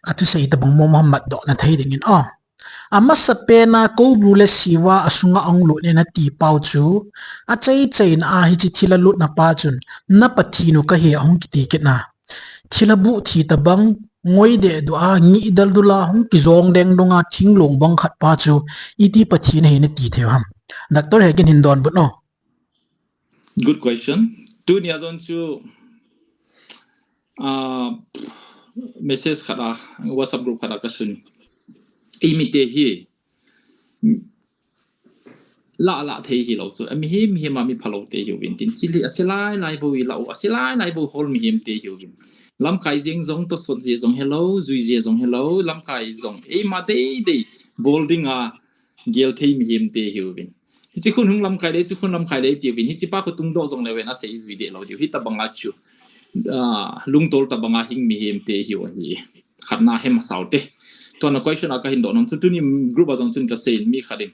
atu sei ta bang Muhammad do na thai dingin ama sapena ko brule siwa asunga anglu ne na ti pau chu a chei na hi chi thila lut na pa chun na pathinu ka he ahung ki ti ke na thila bu thi ta bang ngoi de du a ngi dal dula hung ki zong deng donga thinglong bang khat pa chu iti pathin he ne ti thewam Dr. Hegin hindon but no good question tu ni azon chu message khara WhatsApp group khara ka sun imite hi la thei hi lo chu mi hi ma mi phalo te hi win tin chili asilai lai bo wi lo asilai lai bo hol mi hem te hi win lam kai jing zong to sot je zong hello zui je zong hello lam kai zong ma de bolding a gel thei mi hem te hi win chi khun hung lam kai de chi khun lam kai de ti win hi chi pa khu tung do zong le wen a sei zui de lo di hi ta banga chu lung tol ta banga hing mi hem te hi wa hi khatna hem saute to na question aka hin do non chu ni group azong chun ka sei mi khadim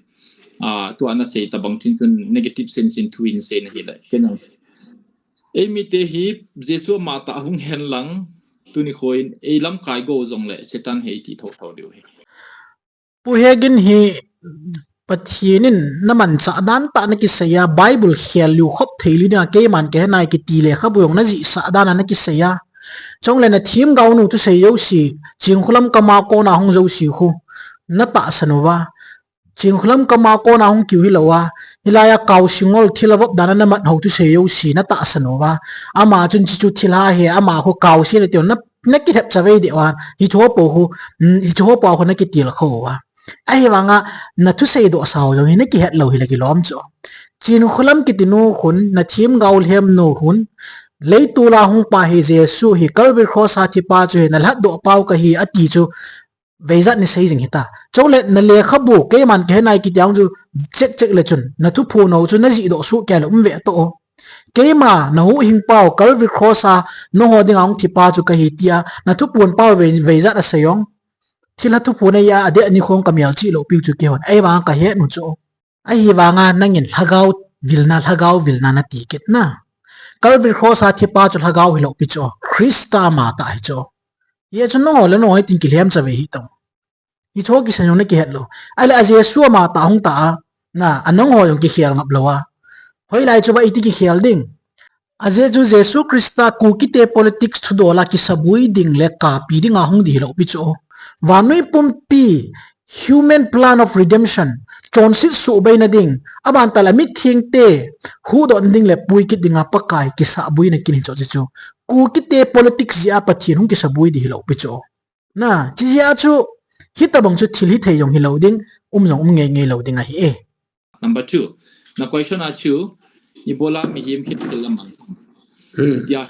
to ana sei ta bang tin chun negative sense in twin sen hi la kenan mi te hi jesu ma ta hung hen lang tu ni khoin lam kai go zong le setan hei ti tho diu he pu Hegin hi pathianin naman sa dan ta na kisaya Bible khel lu khop theili na ke man ke nai ki ti le khabuyong na ji sa dan na kisaya chong le na thim gau nu tu sei yo si chingkhulam kama ko na hong zo si khu na ta sanova chingkhulam kama ko na hong kiu hilawa hilaya kau singol thilawap dana na mat ho tu sei yo si na ta sanova ama chun chi chu thila he ama khu kau si le tyo na ki thep chawei de wa hi cho po hu hi cho po ko na ki til kho wa ai wanga na thu sei do sao yo hi na ki het lo hi la ki lom cho chingkhulam ki tinu khun na thim gaul hem no hun leitu la hung pa hi jesu hi kalbir cross ha thi pa chu na lat do pau ka hi ati chu veizat ni sei jing hita chole na le khabu ke man ke nai ki tyang chu chek le chun na thu phu no chu na ji do su ke lo ve to ke ma na hu hing pau kalbir cross ha no ho ding ang thi pa chu ka hi tia na thu pun pau veizat a sayong thila thu pu na ya ade ani khong kamyal chi lo pi chu ke hon ai wa ka he nu chu ai hi wa nga nangin lhagau vilna na ti ket na kalbir cross ha thi pa chu lhagau hi lo pi chu krista ma ta hi chu ye chu no le no hi tin ki lem chawe hi tong hi cho ki sanyo na ki het lo ai la jesu ma ta hung ta na anong ho yong ki khial ngap lawa hoi lai chu ba iti ki khial ding aje ju jesu krista ku ki te politics thu do la ki sabui ding le ka pi ding a hung di lo pi chu wanui pumpi human plan of redemption chon sit su bai na ding aban tala mi thing te hu do ding le pui ki dinga pakai ki sa bui na kin cho chu ku ki te politics ya pathin hung ki sa bui di lo pi chu na chi ya chu hitabang chu thil hi thei yong hi lo ding jong nge lo ding a hi e number 2 na question a chu ibola mi him khit khilam ya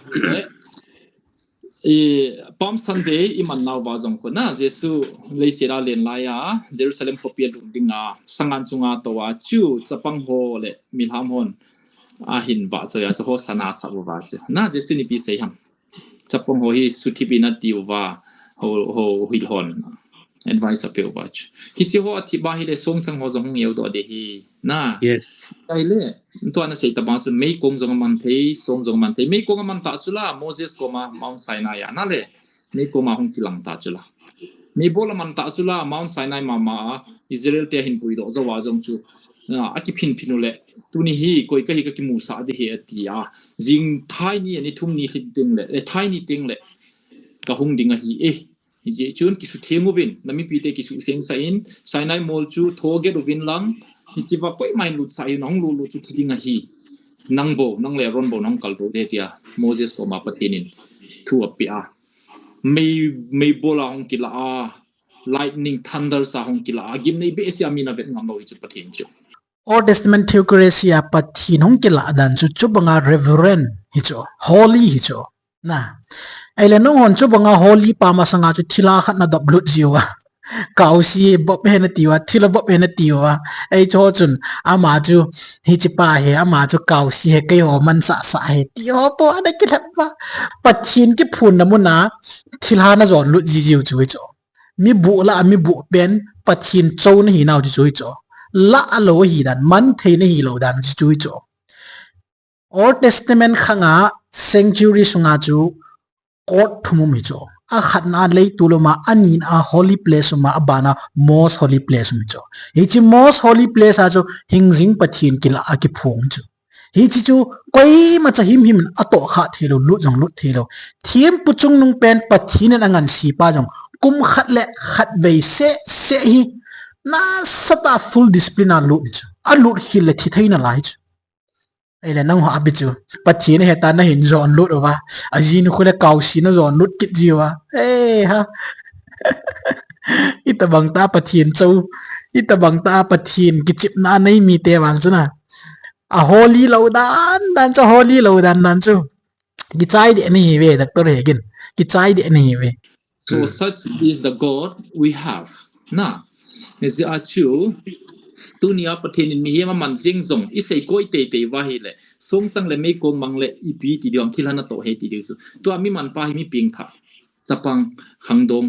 Palm Sunday iman naw ba jong ko na Jesu leisira len la ya Jerusalem ko pia dung dinga sangan chunga to wa chu chapang ho le milham hon a hin ba cho ya so ho sana sa ba che na Jesu ni pi sei ham chapang ho hi suthi pi na ti wa ho hil hon advice apel ba chu hi chi ho athi ba hi le song chang ho jong yeu do de hi na yes ai le to na sei ta ba chu mei kong jong man thei song jong man thei mei kong man ta chu la Moses ko ma Mount Sinai ya na le mei ko ma hong tilang ta chu la mei bol man ta chu la Mount Sinai ma Israel te hin pui do zo wa jong chu a ki phin le tu ni hi koi ka hi ka ki mu sa de he atia jing thai ni ani thum ni hlit ding le thai ni ting le ka hung ding a hi je chun ki su themu bin nami pi te ki su seng sa in Sinai mol chu thoge ru bin lang hi chi wa poi mai lu sa in nong lu chu thidinga hi nang le ron bo nong kal do de tia Moses ko ma pathinin thu apia mei bola hong kila lightning thunder sa hong kila gim nei be sia mina vet ngam no hi chu pathin chu Old Testament theocracy a pathin hong kila dan chu chubanga reverend hi chu holy hi chu na ele no hon chubanga holy pa ma sanga chu thila khat na dab lut jiwa kausi bob hena tiwa thila bob hena tiwa ai cho chun ama chu hi chi pa he ama chu kausi he kai ho man sa he ti ho po ada ki thapa pathin ki phun na mu na thila na zon lut ji jiu chu chu mi bu pen pathin chou na hi naw chu chu la alo hi dan man thei na hi lo dan chu chu Old Testament khanga sanctuary sunga chu court thumu mi chu a khatna lei tuloma anin a holy place ma abana most holy place mi chu hi chi most holy place a chu hingjing pathin kila a ki phung chu hi chi chu koi ma cha him ato kha thilo lu jong lu thilo thiem puchung nung pen pathin an angan si pa jong kum khat le khat vei se hi na sata full discipline a lu chu a lu hi le thi theina lai chu ele nang ho abichu pathin heta na hin zon lut wa ajin khule kausi na zon lut kit jiwa ha itabang ta pathin chau itabang ta pathin kichip na nei mi te wang chuna a holy laudan cha holy laudan nan chu ki chai de ni we doctor Hegin ki chai de ni we so such is the God we have na is a chu tu nia pathin mi hi ma man jing zong i sei koi te wa hi le song chang le me ko mang le i pi ti diom thilana to he ti su to mi man pa hi mi ping tha chapang khangdong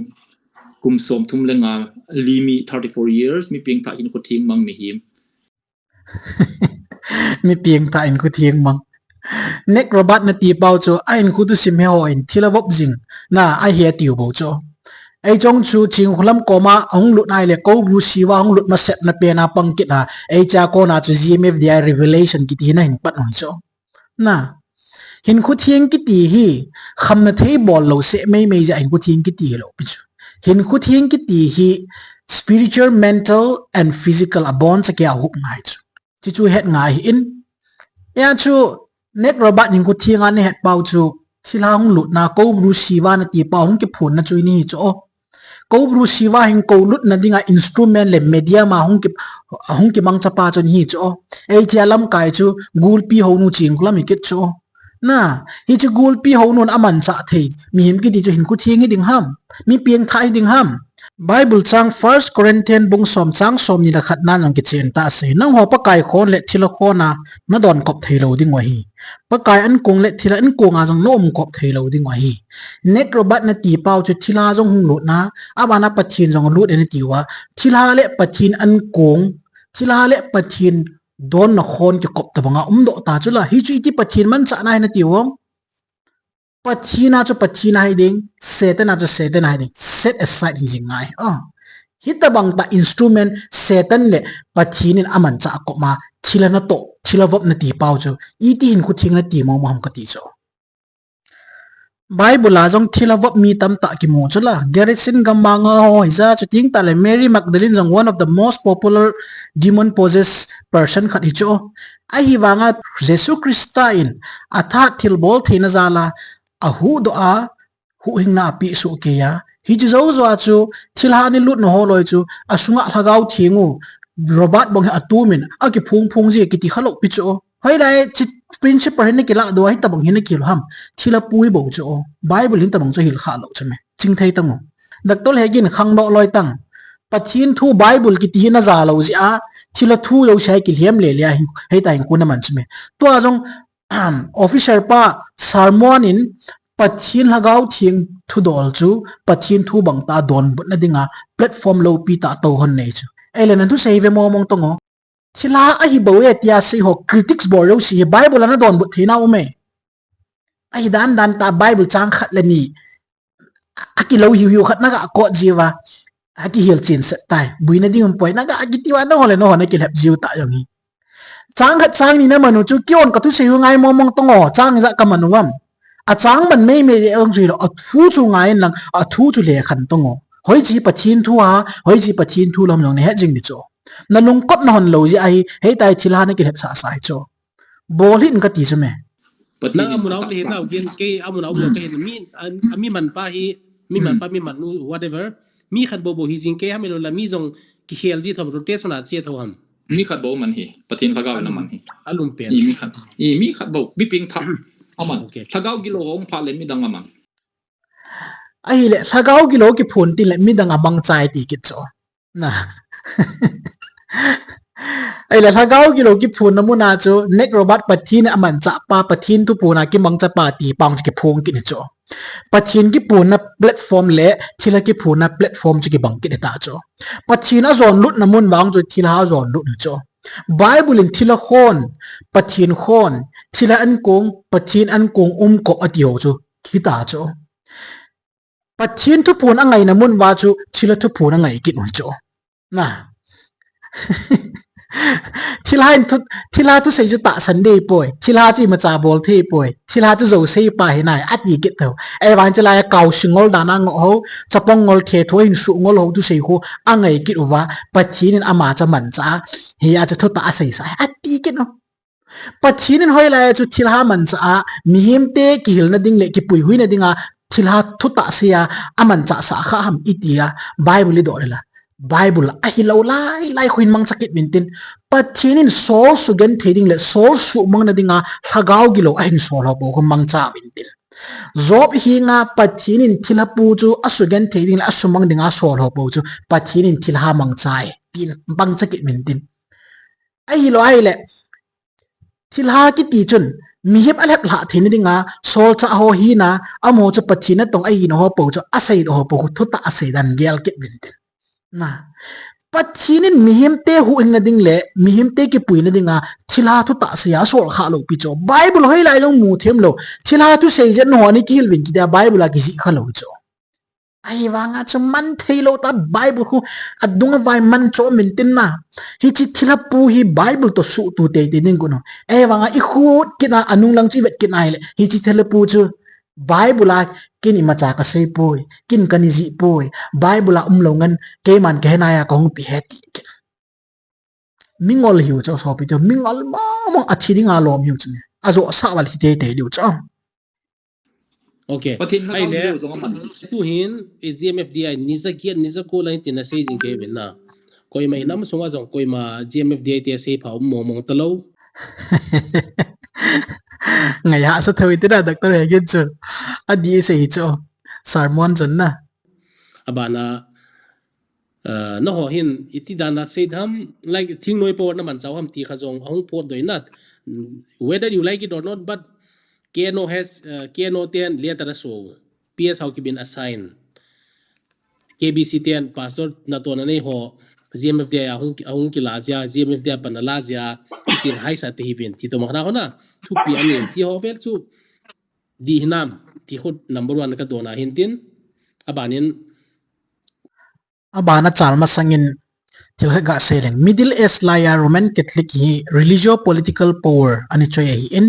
kum som thum lenga limi 34 years mi ping tha hin ko thing mang mi him mi ping tha in ko thing mang nek robot na ti pau cho a in khu tu sim he ho in thilawop jing na a he ti bo cho ไอจงชูจิงหุลัมโกมาองลุดนายเลโกบรูชีว่าองลุดมาเสพนาเปียนาปังกิดนะไอจาก็นาจู GMFDI revelation กิตีนะหินปัดหน่อยจ้ะนะหินคุเทียงกิตีฮีคำนาเทบอลเราเสไม่จะหินคุเทียงกิตีเราปิจูหินคุเทียงกิตีฮี spiritual mental and physical อบอนจะเกี่ยวหุบง่ายจ้ะที่จูเฮ็ดง่ายหินยาจูเน็กระบาดหินคุเทียงอันนี้เฮ็ดเป่าจูที่ลาองลุดนาโกบรูชีว่านาตีเป่าองเก็บผลนะจูนี่จ้ะko bru siwa hin ko lut na dinga instrument le media ma hung ki mang chapa chon hi cho ei chialam kai chu gul pi ho nu ching kula mi ket cho na hi chu gul pi ho nun aman cha thei mi him ki ti chu hin ku thieng hi ding ham mi pieng thai ding ham bible chang 1 Corinthians bung som chang som ni la khat nan ang ki chen ta se nang ho pa kai khon le thila khona na don kop thei lo ding wa hi pa kai an kong le thila an kong a jong nom kop thei lo ding wa hi nek robat na ti pau chu thila jong hung lo na abana pathin jong lut en ti wa thila le pathin an kong thila le pathin don na khon ki kop ta banga do ta chu la hi chu ti pathin man cha na ti wong pathina cho pathina hiding satan cho satan hiding set aside hi jingai hita bang ta instrument satan le pathinin aman cha ko ma thila na to thila vop na ti pau cho iti hin khu thing na ti mo ham ka ti cho bible la jong thila vop mi tam ta ki mo cho la garrison gamanga ho za chu ting ta le Mary Magdalene jong one of the most popular demon possessed person khat hi cho a hi wanga Jesus Christa in atha thil bol theina zala ahu do a hu hingna pi su ke ya hi chu zo zo chu thilha ni lut no holoi chu asunga thagau thingu robot bong atumin a ki phung ji ki ti khalok pi chu hoi dai chi principle hin ki la do hi tabang hin ki lo ham thila pui bo chu bible hin tabang chu hil kha lo chme ching thei tango daktol hegin khang no loi tang pathin thu bible ki ti na za lo ji a thila thu yo shai ki liam le lia hei ta hin ku na man chme to ajong officer pa sermon in pathin lagaw thing thu dol chu pathin thu bang ta don but na dinga platform lo pi ta to hon nei chu elen an thu sei ve mo mong tongo thila a hi bo e tia sei ho critics bor lo si bible na don but thina u me a hi dan ta bible chang khat le ni aki lo hiu khat na ga ko jiwa aki hil chin set tai buina ding poi na ga aki tiwa no hole no na ki lep jiu ta yong hi chang khat chang ni na manu chu kion ka tu sei ngai mo mong tongo chang za ka manuam a chang man me ong ji lo a thu chu ngai lang a thu chu le khan tongo hoi ji pathin thu ha hoi ji pathin thu lom jong ne he jing ni cho na lung kot na hon lo ji ai he tai thila na ki lep sa sai cho bolin ka ti chu me na amunau le na gen ke amunau le ke mi man pa hi mi man nu whatever mi khat bo hi jing ke hamelo la mi jong ki khel ji thom rotation a che thom mi khat bo man hi pathin khagaw na man hi alum pen mi khat bo bi ping thap aman khagaw kilo hong pha le mi dang amang ai le khagaw kilo ki phun ti le mi dang amang chai ti ki cho na ai le khagaw kilo ki phun na mu na cho nek robot pathin aman cha pa pathin tu pu na ki mang cha pa ti pang ki phung ki ni cho pathin ki pu na platform le thila ki pu na platform chi ki bang ki ta cho pathin a zon lut na mun wang cho thila a zon lut cho bible in thila khon pathin khon thila an kong pathin an kong ko atio chu ki ta cho pathin tu pu na ngai na mun wa chu thila tu pu na ngai ki no cho na thila tu sei chu ta sunday poi thila chi ma cha bol the poi thila tu zo sei pa he nai ati get tho e wan chala ya kaw singol dana ngo ho chapong ngol the tho in su ngol ho tu sei ko angai ki wa pathin ama cha man cha he ya cha tho ta sei sai ati get no pathin hoi la chu thila man cha mi him te ki hil na ding le ki pui hui na dinga thila thu ta se ya aman cha sa kha ham itia bible do la bible a hi lo lai khuin mang sakit mintin pathinin sol sugen theding le sol su mang na dinga hagaw gilo a hin sol bo ko mang cha mintin job hi nga pathinin thilapu chu asugen theding le asumang dinga sol bo chu pathinin thilha mang chai tin bang sakit mintin a hi lo ai le thilha ki ti chun mi hep alep la thini dinga sol cha ho hi na amo chu pathina tong ai no ho po chu asai do ho po thu ta asai dan gel kit mintin na pathinin mihim te hu in na ding le mihim te ki pui na dinga thila thu ta se ya sol kha lo pi cho bible hoi lai long mu them lo thila thu sei je no ni ki hilwin ki da bible la ki ji kha lo cho ai wanga chu man thailo ta bible khu adunga vai man cho min tin na hi chi thila pu hi bible to su tu te te ning kuno ai wanga I khut kina anung lang chi vet kinai le hi chi thila pu chu bible a kin ima cha ka sei poi kin kani ji poi bible a longan ke man ke na ya kong pi heti mingol hiu cho so pi to mingol ma mo athi ding a lom hiu chu azo sa wal hi te te liu cha okay Pathin ai na le leo zonga man tu hin GMFDI niza kiat niza ko lain tin na sei jing ke bin na koi mai nam sunga jong koi ma GMFDI te sei phau mo mong talo ngày hạ sa thoi te da doctor Hegin chu adi sei cho sermon chun na abana no ho hin iti dana sei dham like thing noi po na man chaw ham ti kha jong ong po doi na whether you like it or not but KNO has KNO ten letter so PS how ki been assigned KBC ten pastor na to na nei ho GMFDI ahung ki lazia GMFDI pan lazia itin hai sa te hivin ti to makna ho na thu pi anin ti ho vel chu di hinam ti khut number 1 ka do na hintin abanin abana chalma sangin tilha ga sereng middle east laya roman catholic hi religio political power ani choi hi in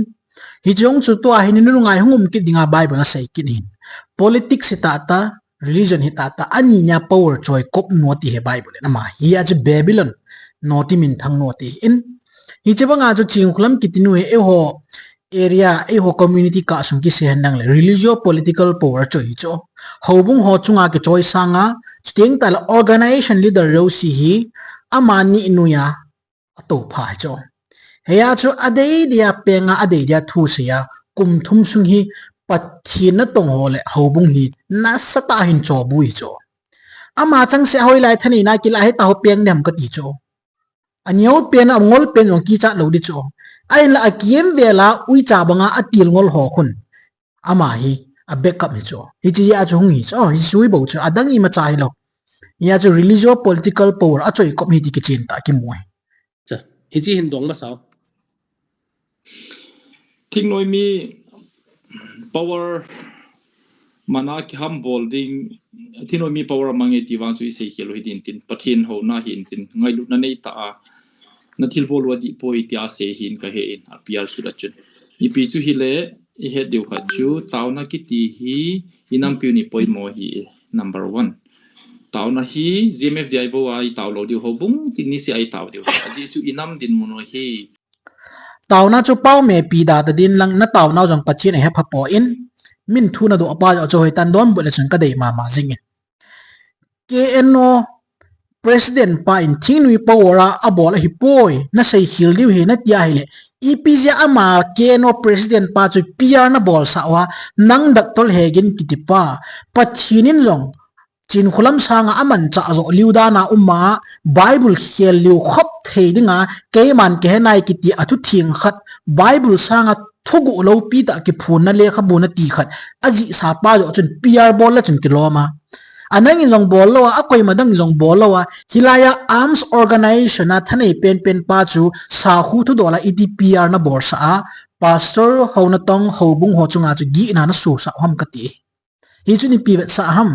hi jong chu to ahin nu ngai hungum ki dinga bible na sei kin hin politics ta ta religion hi ta ani nya power choi kop noti he bible na ma hi aj babylon noti min thang noti in hi chebanga chu chingkhulam kitinu e ho area e ho community ka sum ki se handang le religio political power choi cho hobung ho chunga ki choi sanga sting tal organization leader ro si hi amani inuya ato pha cho heya chu adei dia penga adei dia thu se ya kum thum sung hi pathina tong hole hobung hi na sata hin cho bui cho ama chang se hoi lai thani na ki lai ta ho peng nem ka ti cho anyo pen ngol pen ong ki cha lo di cho ai la akiem vela ui cha banga atil ngol ho khun ama hi a backup hi cho hi chi ya chu hi cho hi sui bo cho adang I ma chai lo ya chu religio political power a choi kom hi ti ki chin ta ki moi cha hi chi hin dong ma sao thing noi mi power mana ki ham bolding thinoi mi power mangi ti wang chui sei khelo hidin tin pathin ho na hin chin ngai lu na nei ta na thil bol wadi poi tia se hin ka he in apial sura chun ipi chu hi le I he deu kha chu tauna ki ti hi inam piu ni poi mo hi number 1 tauna hi GMFDI bo ai taw lo deu ho bung tin ni si ai taw deu aji chu inam din mo no hi tawna chu pau me pi da ta din lang na taw naw jong pathin he pha po in min thu na do apa cho hoi tan don bu le chun ka dei ma jing in KNO president pa in thinui powera abol hi poi na sei hil diu he na tia hi le EPJ ama KNO president pa chu PR na bol sa wa nang dak tol Hegin kitipa pathinin jong chin khulam sanga aman cha zo liuda na umma bible khel liu khop theidinga keiman ke nai kiti athu thing khat bible sanga thugu lo pi ta ki phun na le kha bu na ti khat aji sa pa jo chun PR bol la chun kiloma anang in jong bol lo a koi madang jong bol lo hilaya arms organization na thanei pen pa chu sa khu thu dola EDPR na bor sa pastor hona tong hobung ho chunga chu gi na na su sa ham kati hi chu ni pi sa ham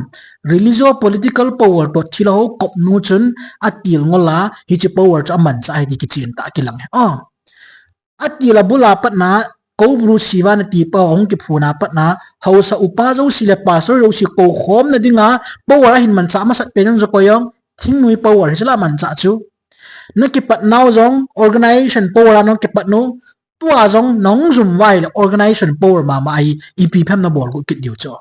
religio political power to thilo kop nu chun atil ngola hi chi power cha man cha hi ki chin ta kilang atila bula patna ko bru siwa na ti pa ong ki phuna patna hausa upa zo sile pastor ro si ko khom na dinga power hin man cha ma sat penang zo koyong thingnui power hisla man cha chu na ki pat naw zong organization power anong ki pat no tua zong nong zum wai organization power ma ai EP pham na bol ko kit diu cho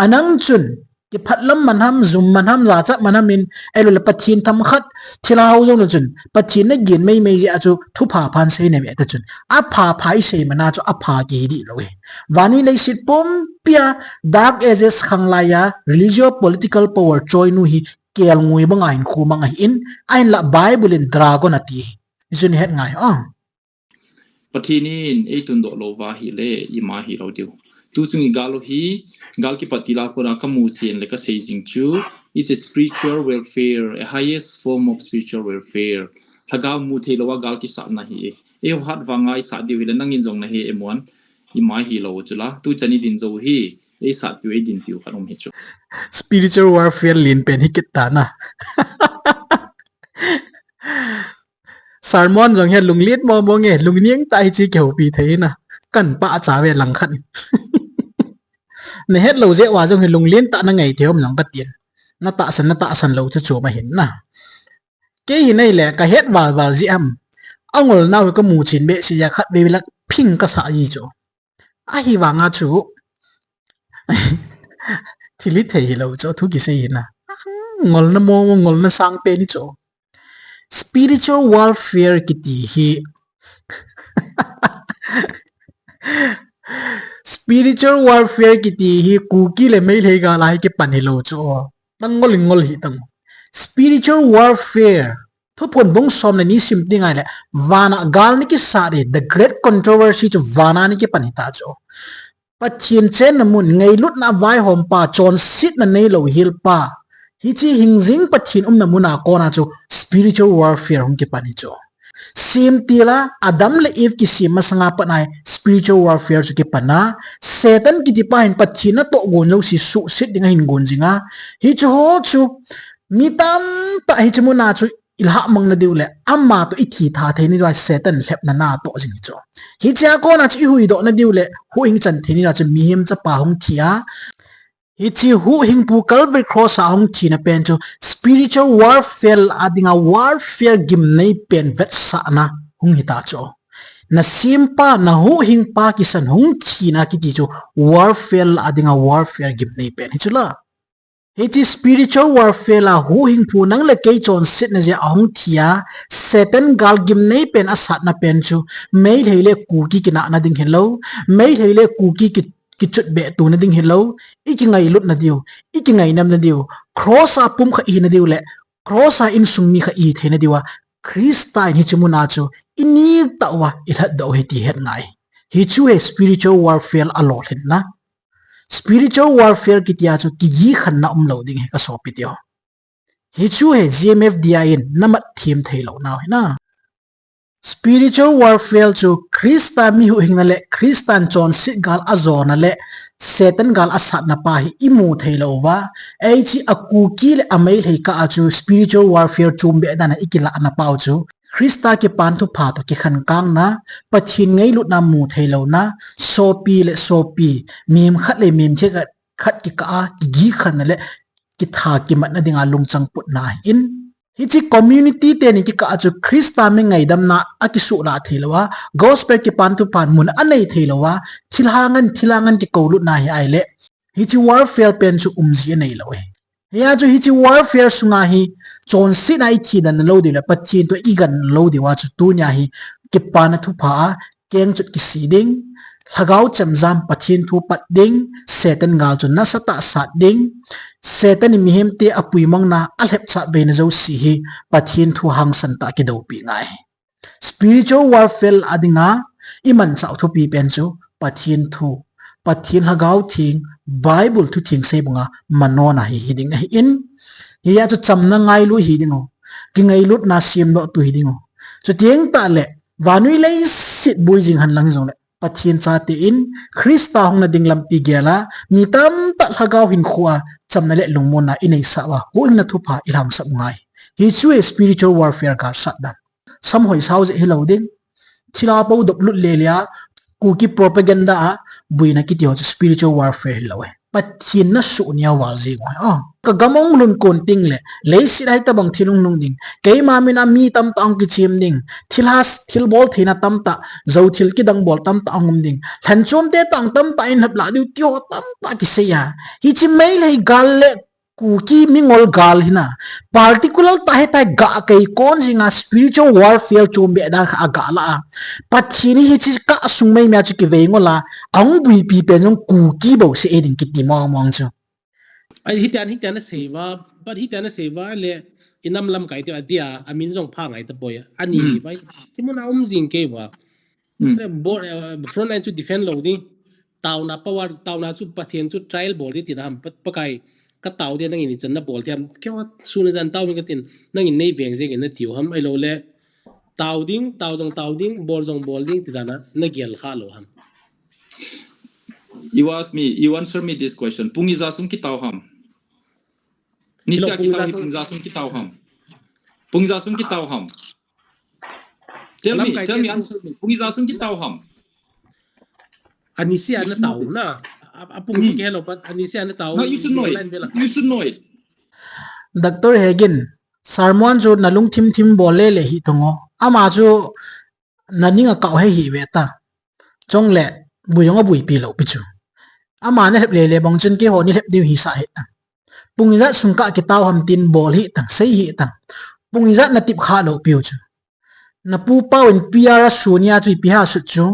anang chun ki phatlam manham zum manham za cha manamin elo le pathin tham khat thila hau zong no chun pathin na gin mei mei ja chu thu pha phan sei ne me ta chun a pha phai sei mana chu a pha ki di lo we wani nei sit pom pia dark ages khanglaya religio political power choi nu hi kel ngui banga in khu manga in ain la bible in dragon ati jun het ngai pathinin e tun do lo wa hi le I ma hi lo deu tu chungi galo hi gal ki patila ko na kamu chen le ka seizing chu is a spiritual welfare a highest form of spiritual welfare haga mu the lo wa gal ki sa na hi e hat wangai sa diu hi le nangin jong na hi emon I ma hi lo chula tu chani din zo hi ei sa pi ei din piu khanom hi chu spiritual warfare lin pen hi kit ta na sermon jong he lunglit mo mo nge lungnieng tai chi keu pi thei na kan pa cha ve lang khan ne het lo je wa jong he lunglin ta na ngai theom lang ka tin na ta san lo chu chu ma hin na ke hi nei le ka het wal wal ji am angol na ko mu chin be si ya khat be la phing ka sa yi chu a hi wa nga chu thili thei lo chu thu ki sei na ngol na mo ngol na sang pe ni chu spiritual warfare kiti hi spiritual warfare kiti hi kuki le mai le ga lai ke pan hi lo chu ngol hi tang spiritual warfare thu pon bong som na ni sim ti ngai le vana gal ni ki sa de the great controversy chu vana ni ki pan hi ta chu pathin chen na mun ngai lut na vai hom pa chon sit na nei lo hil pa hi chi hingjing pathin na muna ko na chu spiritual warfare hom ki pan hi chu sim tila adam le eve ki sim masanga pa nai spiritual warfare chu ki pana satan ki ti pa hin pathina to go no si su sit dinga hin gon jinga hi chu ho chu mi tam ta hi chu na chu ilha mang na diule amma to ithi tha theini ra satan lep na na to jing chu hi cha ko na chi hui do na diule hu ing chan theini ra chu mi him cha pa hong thia hi chi hu hing pu calvary cross a hong thina pen chu spiritual warfare adinga warfare gim nei pen vet sa na hung hi ta chu na simpa na hu hing pa ki san hung thina ki ti chu warfare adinga warfare gim nei pen hi chu la hi chi spiritual warfare la hu hing pu nang le ke chon sit na je ahong thia satan gal gim nei pen asat na pen chu mei theile ku ki kina na ding hello mei theile ku ki chut be tu na ding hello iki ngai lut na diu iki ngai nam na diu cross a pum kha i na diu le cross a in sum mi kha i the na diwa christian hi chu na chu ini ta wa ilha do he ti het nai hi chu he spiritual warfare a lot hin na spiritual warfare ki tia chu ki gi khan na lo ding he ka so pi tio hi chu he gmf dia in namat thim thei lo na he na spiritual warfare chu christa mi hu hing na le christian chon sit gal azona le satan gal asat na pa hi imu thei lo wa ai chi aku ki le amai thei ka chu spiritual warfare chum be da na ikila na pau chu Krista ki pan thu pha to ki khan kang na pathin ngei lut na mu thei lo na sopi le sopi mim khat le mim che khat ki ka ki gi khan le ki tha ki mat na dinga lungchang put na in hi chi community te ni ki ka chu Krista me ngai dam na akisu la thilawa gospel ki pan thu pan mun anei thilawa thilhangan ki ko lut na hi ai le hi chi warfare pen chu umji nei lo ya chu hi chi warfare sunga hi chon sin ai thi dan lo di la pathin to igan lo di wa chu tu nya hi ki pan thu pha keng chut ki siding hagau chamjam pathin thu pat ding satan gal chu na sata sat ding satan mi hem te apui mang na alhep cha be na zo si hi pathin thu hang san ta ki do pi ngai spiritual warfare adinga iman chau thu pi pen chu pathin hagau thing bible thu thing se bunga manona hi hiding hi in hi ya chu chamna ngai lu hi dingo ki ngai lut na sim do tu hi dingo chu tieng ta le vanui le sit bui jing han lang jong le pathin cha te in krista hong na ding lam pi gela ni tam ta hagau hin khuwa chamna le lungmon na inei sa wa hu na thu pha ilang sa ngai hi chu spiritual warfare ka sat da sam hoi sau je hi lo ding thila pau dop lut le lia kuki propaganda a buina ki ti ho spiritual warfare lawe pathin na su nia wal ji ngoi ka gamong lun kon ting le si dai ta bang thilung nung ding ke ma mina mi tam ta ang ki chim ding thil bol thina tam ta zo thil ki dang bol tam ta angum ding than chom te tang tam ta in hap la du tio tam ta ki se ya hi chi mail hei gal le kuki mingol gal hina particular ta he ta ga kai kon jinga spiritual warfare chom be da kha ga la pathini hi chi ka sung mai mya chi ki ve ngola ang bui pi pe jong kuki bo se edin ki ti mong chu ai hitian na seva le inam lam kai te adia amin jong pha ngai ta boy ani vai timona jing ke wa front line to defend loading tauna power tauna chu pathian chu trial ball ti na ham pakai ka taw de nang ni chan na ball tiam kyo suna jan taw ka tin nang nei veng je na tiu ham ai lo le taw ding ball ding ti na gel kha lo ham You ask me, you answer me this question. Pungiza sung kitau ham. Nisya kitau hi pungiza sung kitau ham. Pungiza sung kitau ham. Tell me, answer me. Pungiza sung kitau ham. Anisia na tao na. Apung ko kaya lopat Anisia na tao. No, you should know it. You should know it. Dr. Hegin, Sarmon jo nalung tim bole le hi tongo. Ama jo naninga kau he hi weta. Chong le buyong bui pi lo pichu. Ama na hep le bong chen ke ho ni hep diu hi sa he tang. Pungiza sungka ki tau ham tin bol hi tang sei hi tang. Pungiza na tip kha lo piu chu. Na pu pau in piara sunia chu pi ha su chu.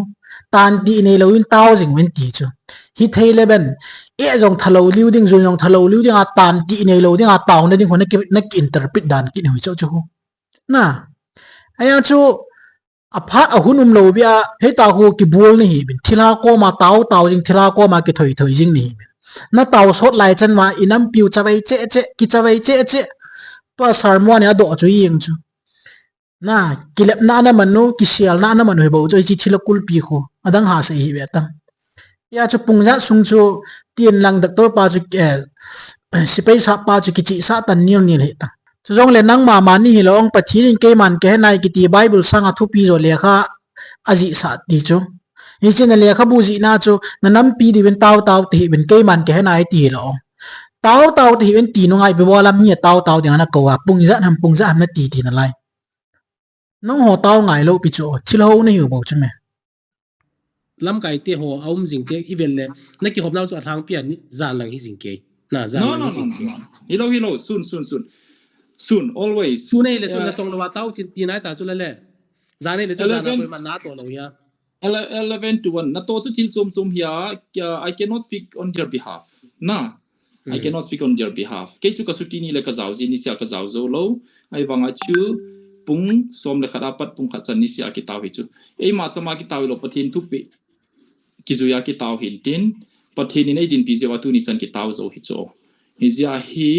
Tan ti nei lo in tau jing wen ti chu. Hi thei le ben e jong thalo liu ding zo jong thalo liu ding a tan ti nei lo ding a tau na ding ho na ki interpret dan ki hui chu chu. Na aya chu aphat ahunum lo bia he ta ho ki bol ni hi bin thila ko ma tau jing thila ko ma ki thoi jing ni na tau sot lai chan ma inam piu chawai che ki chawai che to sarmon ya do chu ying chu na kilep na na manu ki sial na manu he bo chu chi thila kul pi kho adang ha se hi be tang ya chu pungja sung chu tien lang doctor pa chu sipai sa pa chu ki chi sa tan nil he tang chu jong le nang ma mani hi long pathin ke man ke nai ki ti bible sanga thu pi zo lekha aji sa ti chu ni chen lekha bu ji na chu na nam pi di ben tau ti ben ke man ke nai ti lo tau ti ben ti no ngai be bolam ni tau ding na ko wa pungja ham na ti na lai nong ho tau ngai lo pi chu thil ho na hu bo chu me lam kai te ho aum jing te event le na ki hop nau chu athang pian ni zan lang hi jing ke na zan lang hi jing ke Hello soon always soon le chu na tong lo wa tau ti nai ta chu le zan le chu zan na ko man na to lo ya 11 to 1 na to chu til chom hia I cannot speak on their behalf na I cannot speak on their behalf ke chu ka suti ni le ka zau ji ni sia ka zau zo lo ai wanga chu pung som le khara pat pung khat chan ni sia ki taw hi chu ei ma chama ki taw lo pathin thu pi ki zuya ki taw hin tin pathin ni nei din pi zewa tu ni chan ki taw zo hi chu hi zia hi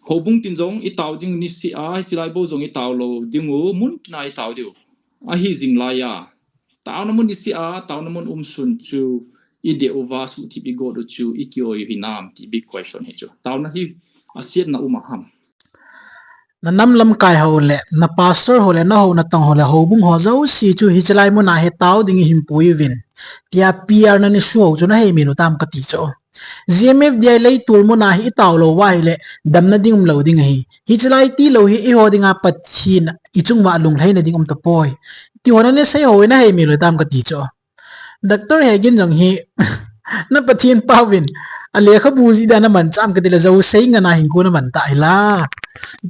hobung tin jong i taw jing ni si a chilai bo jong i taw lo dingu mun nai taw diu a hi jing la ya taw na mun ni si a taw na mun sun chu i de over su ti bi go do chu i kyo yu hi nam ti big question hi chu taw na hi a siat na ham na nam lam kai ho le na pastor ho le na ho na tang ho le ho bung ho zo si chu hi chalai mo na he taw ding him pui win tia piar na ni su ho chu na he mi no tam ka ti cho gmf dia lei tul mo na hi taw lo wa le dam na ding lo ding hi chalai ti lo hi i ho ding a pathin i chung ma lung lai na ding to poi ti ho na ne sei ho na he mi lo tam ka ti cho Dr. Hegin jong hi na pathin pawin ale kha buji da na man cham ka dile zo sei nga na hin ko na man ta ila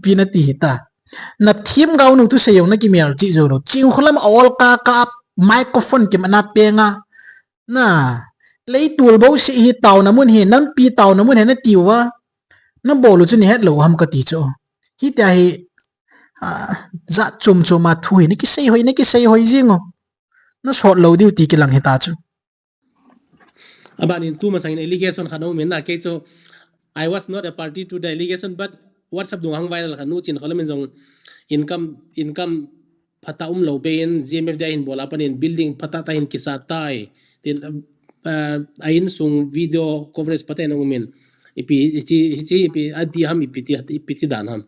pina ti ta na thim gau nu tu sei na ki mer chi zo no chi kholam all ka microphone ki mana penga na lei tul bo si hi taw na mun hi nam pi taw na mun he na tiwa na bolu chu ni het lo ham ka ti cho hi ta hi za chum ma thui ni ki sei hoi jingo na short lo diu ti ki lang he ta chu about in two masang allegation khano men na ke cho I was not a party to the allegation but WhatsApp dung hang viral khanu chin khalam jong income phata lo ben GMF da in bola panin building phata ta in kisa tai tin ain sung video coverage paten ng men ipi ipi adi ham ipi dan ham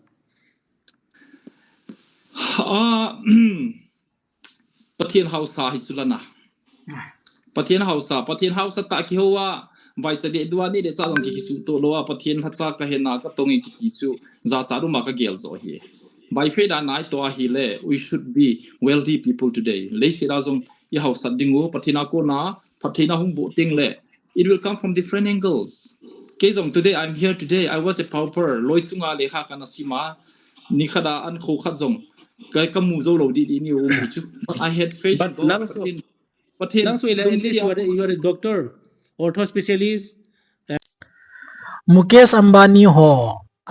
pathian house hi chulana pathian house ta ki hoa vai sa de duwa ni de cha long ki su to lowa pathian ha cha ka hena ka tongi ki ti chu za cha ru ma ka gel zo hi by fe da nai to hi le we should be wealthy people today le si da zong i house dingu pathina ko na pathina hung bo ting le it will come from different angles ke zong today I'm here today I was a pauper loi chunga le kha kana sima ni khada an kho khat zong kai kamu zo lo di ni o mi chu but I had faith but nang so at least you are a doctor ortho specialist Mukesh Ambani ho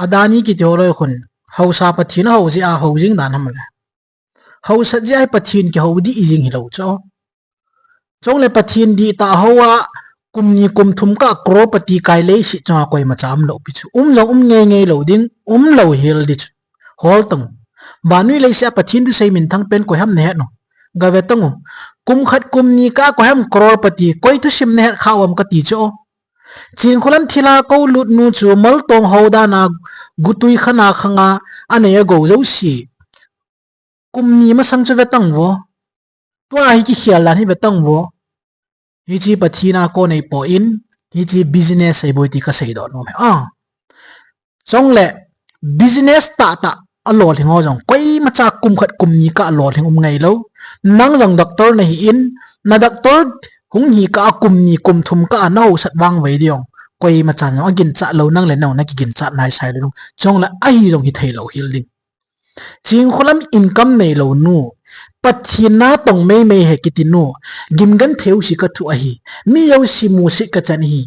Adani ki theoloi khun hausa pathin ho ji a ho jing dan ham le hausa ji ai pathin ki ho di jing hi lo cho chong le pathin di ta howa kumni kum thum ka kropati kai le si cha koi ma cham lo pi chu jong nge lo ding lo hil di hol tang banui le sia pathin du sei min thang pen ko ham ne no gave tangu kum khat kum ni ka ko ham crore pati koi tu sim ne khawam ka ti cho chin khulam thila ko lut nu chu mal tong hoda na gutui khana khanga ane go zo si kum ni ma sang chu ve tang wo to hi ki khial lan hi ve tang wo hi chi pathina ko nei po in hi chi business ai boi ti ka sei do no me chong le business ta alo thingo jong koi ma cha kum khat kum ni ka alo thing ngai lo nang jong doctor na hi in na doctor hung hi ka kum ni kum thum ka na ho sat wang wei diong koi ma chan agin cha lo nang le no na ki gin cha nai sai lo chong la ai jong hi thei lo hil ding ching kholam income nei lo nu pathina tong mei he kitinu gim gan theu si ka thu a hi mi yo si mu si ka chan hi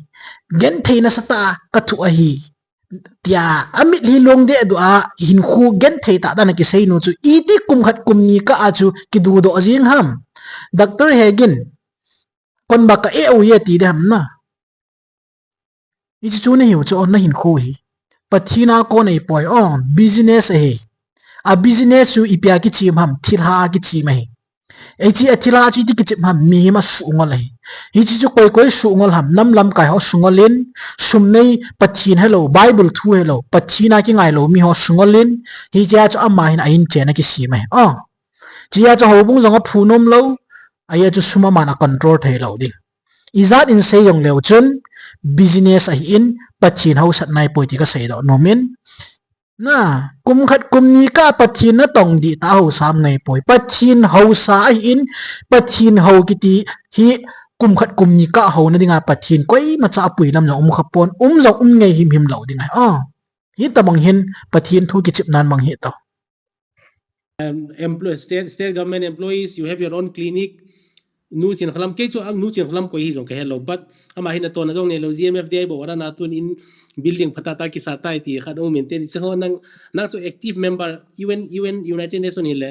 gen theina sata ka thu a hi tia amit li long de du a hin khu gen thei ta dana ki sei nu chu iti kum khat kum ni ka a chu ki du do jing ham doctor Hegin kon ba ka e o ye ti de ham na i chu ne hiu chu on na hin khu hi pathina ko nei poi on business he a business chu ipia ki chim ham thilha ki chi mai e chi athila chi ti ki chim ham mi ma su ngol hi hi chi chu koi su ngol ham nam lam kai ho sungolin sum nei pathin hello bible thu hello pathina ki ngai lo mi ho sungolin hi cha chu ama hin ain che na ki si mai chi ya chu ho bung jong a phunom lo aya chu suma mana control thei lo ding izat in se yong leo chun business a in pathin ho sat nai poi ti ka sei do nomin na kum khat kum ni ka pathin na tong di ta ho sam ngai poi pathin ho sa in pathin ho kiti hi kum khat kum ni ka ho na dinga pathin koi ma cha pui nam jong khapon jong ngai him lo ding ai hi ta bang hin pathin thu ki chip nan mang hi to state government employees, you have your own clinic. Nu chin khalam ke chu nu chin khalam ko hi jong ke hello but ama hin to na jong ne lo GMFDI bo ra na tun in building phatata ki satai ti khat o maintain che ho nang na so active member UN United Nations ile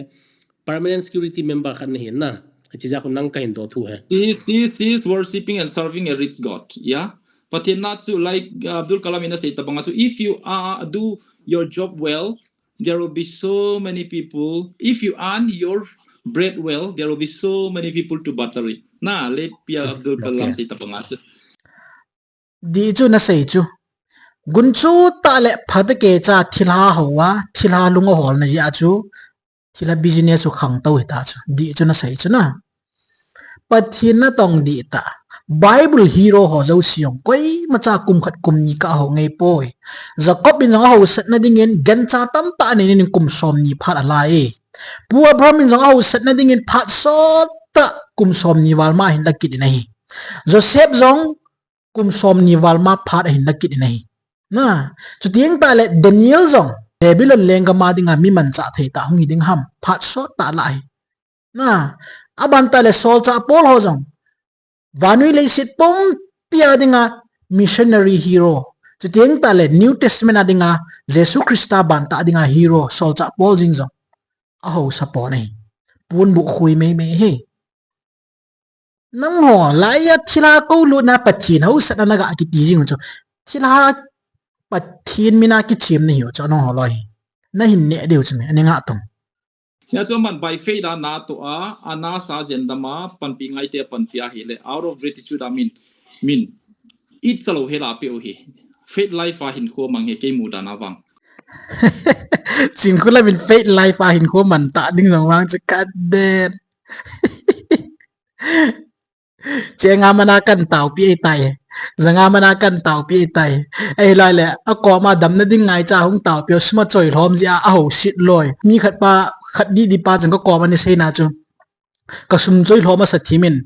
permanent security member khan ne hin na chi ja ko nang ka hin do thu hai he is worshiping and serving a rich god, yeah, but not to like Abdul Kalam in a state tabanga. So if you do your job well, there will be so many people. If you earn your bread well, there will be so many people to butter it. Na let Pia Abdul Kalam say tabanga. Di chu na sei chu gun chu ta le phad ke cha thilha howa thilha lungo hol na ya chu thila business chu khang to ta chu di chu na sei chu na pathin na tong di ta bible hero ho zo siong koi ma cha kum khat kum ni ka ho ngei poi jacob in jang ho set na ding in gan cha tam ta ni nin kum som ni phat ala e puwa bram in jang ho set na ding in phat so ta kum som ni wal ma hin la kit nei joseph jong kum som ni wal ma phat hin la kit nei na chu tieng ta le daniel jong babylon lenga ma dinga mi man cha thei ta hung ding ham phat so ta lai na aban ta le sol cha pol ho jong vanui le sit pom pia dinga missionary hero chu tieng ta le new testament adinga jesu christa ban ta dinga hero sol cha pol jing jong a ho sa po nei pun bu khui me he nang ho lai ya thila ko lu na pathin ho sa na ga ki ti jing chu thila pathin mina ki chim ni ho cha no ho loi na hin ne deu chu me ani nga tong ya cho man by faith na to ana sa jendama panpi ngai te panpia hi le out of gratitude I mean it salo hela pe o hi faith life a hin ko mang he ke mu da na wang chin kula min faith life a hin ko man ta ding jong wang chu ka de che nga mana kan tau pi tai zanga mana kan tau pi tai ai lai le a ko ma dam na ding ngai cha hung tau pyo sma choi hlom ji a ho sit loi mi khat di pa jang ko ma ni sei na chu ka sum choi hloma sa thimin